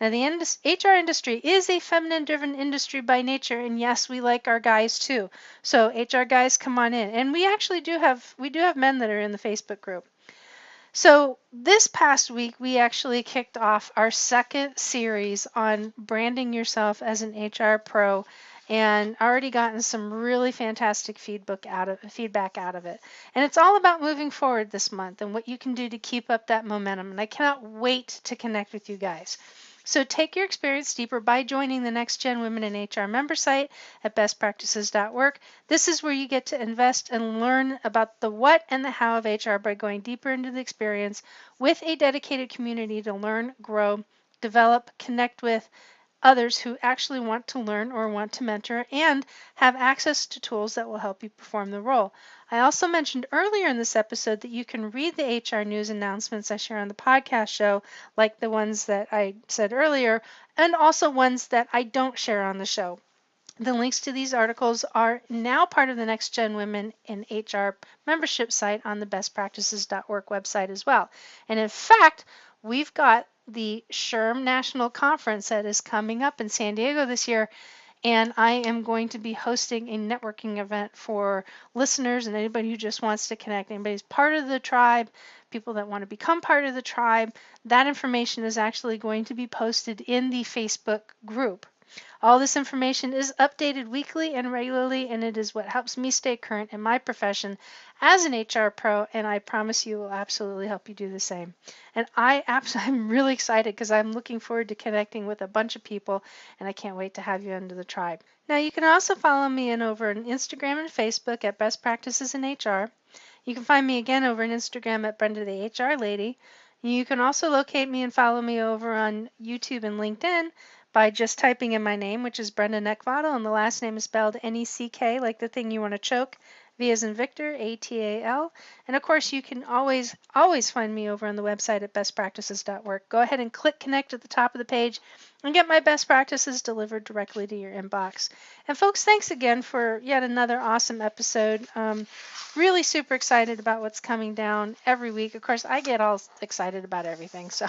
Now, the HR industry is a feminine-driven industry by nature, and yes, we like our guys too. So HR guys, come on in. And we actually do have men that are in the Facebook group. So this past week, we actually kicked off our second series on branding yourself as an HR pro, and already gotten some really fantastic feedback out of it. And it's all about moving forward this month and what you can do to keep up that momentum. And I cannot wait to connect with you guys. So take your experience deeper by joining the Next Gen Women in HR member site at bestpractices.work. This is where you get to invest and learn about the what and the how of HR by going deeper into the experience with a dedicated community to learn, grow, develop, connect with others who actually want to learn or want to mentor and have access to tools that will help you perform the role. I also mentioned earlier in this episode that you can read the HR news announcements I share on the podcast show, like the ones that I said earlier, and also ones that I don't share on the show. The links to these articles are now part of the Next Gen Women in HR membership site on the bestpractices.work website as well. And in fact, we've got the SHRM National Conference that is coming up in San Diego this year, and I am going to be hosting a networking event for listeners and anybody who just wants to connect. Anybody who's part of the tribe, people that want to become part of the tribe, that information is actually going to be posted in the Facebook group. All this information is updated weekly and regularly, and it is what helps me stay current in my profession as an HR pro, and I promise you will absolutely help you do the same. And I'm really excited because I'm looking forward to connecting with a bunch of people, and I can't wait to have you into the tribe. Now, you can also follow me over on Instagram and Facebook at Best Practices in HR. You can find me again over on Instagram at Brenda the HR Lady. You can also locate me and follow me over on YouTube and LinkedIn by just typing in my name, which is Brenda Neckvatal, and the last name is spelled N-E-C-K, like the thing you want to choke, V as in Victor, A-T-A-L. And of course, you can always find me over on the website at bestpractices.work. Go ahead and click connect at the top of the page and get my best practices delivered directly to your inbox. And folks, thanks again for yet another awesome episode. Really super excited about what's coming down every week. Of course, I get all excited about everything, so...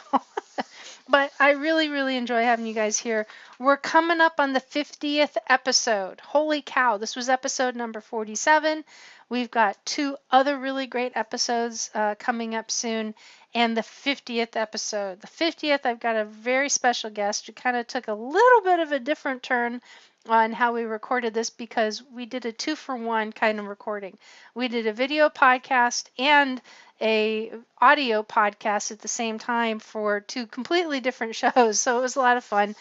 But I really, really enjoy having you guys here. We're coming up on the 50th episode. Holy cow, this was episode number 47. We've got 2 other really great episodes coming up soon, and the 50th episode. The 50th, I've got a very special guest who kind of took a little bit of a different turn on how we recorded this because we did a 2-for-1 kind of recording. We did a video podcast and a audio podcast at the same time for 2 completely different shows, so it was a lot of fun.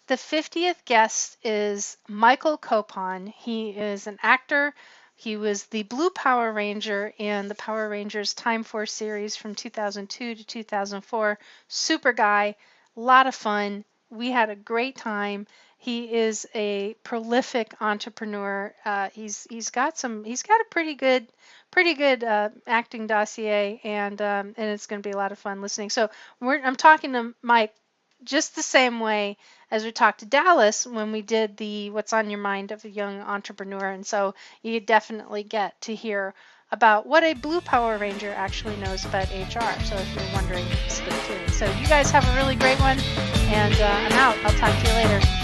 The 50th guest is Michael Copon. He is an actor. He was the Blue Power Ranger in the Power Rangers Time Force series from 2002 to 2004. Super guy, a lot of fun. We had a great time. He is a prolific entrepreneur. He's got a pretty good acting dossier, and it's going to be a lot of fun listening. So I'm talking to Mike just the same way as we talked to Dallas when we did the What's on Your Mind of a Young Entrepreneur, and so you definitely get to hear about what a Blue Power Ranger actually knows about HR. So if you're wondering, stay tuned. So you guys have a really great one, and I'm out. I'll talk to you later.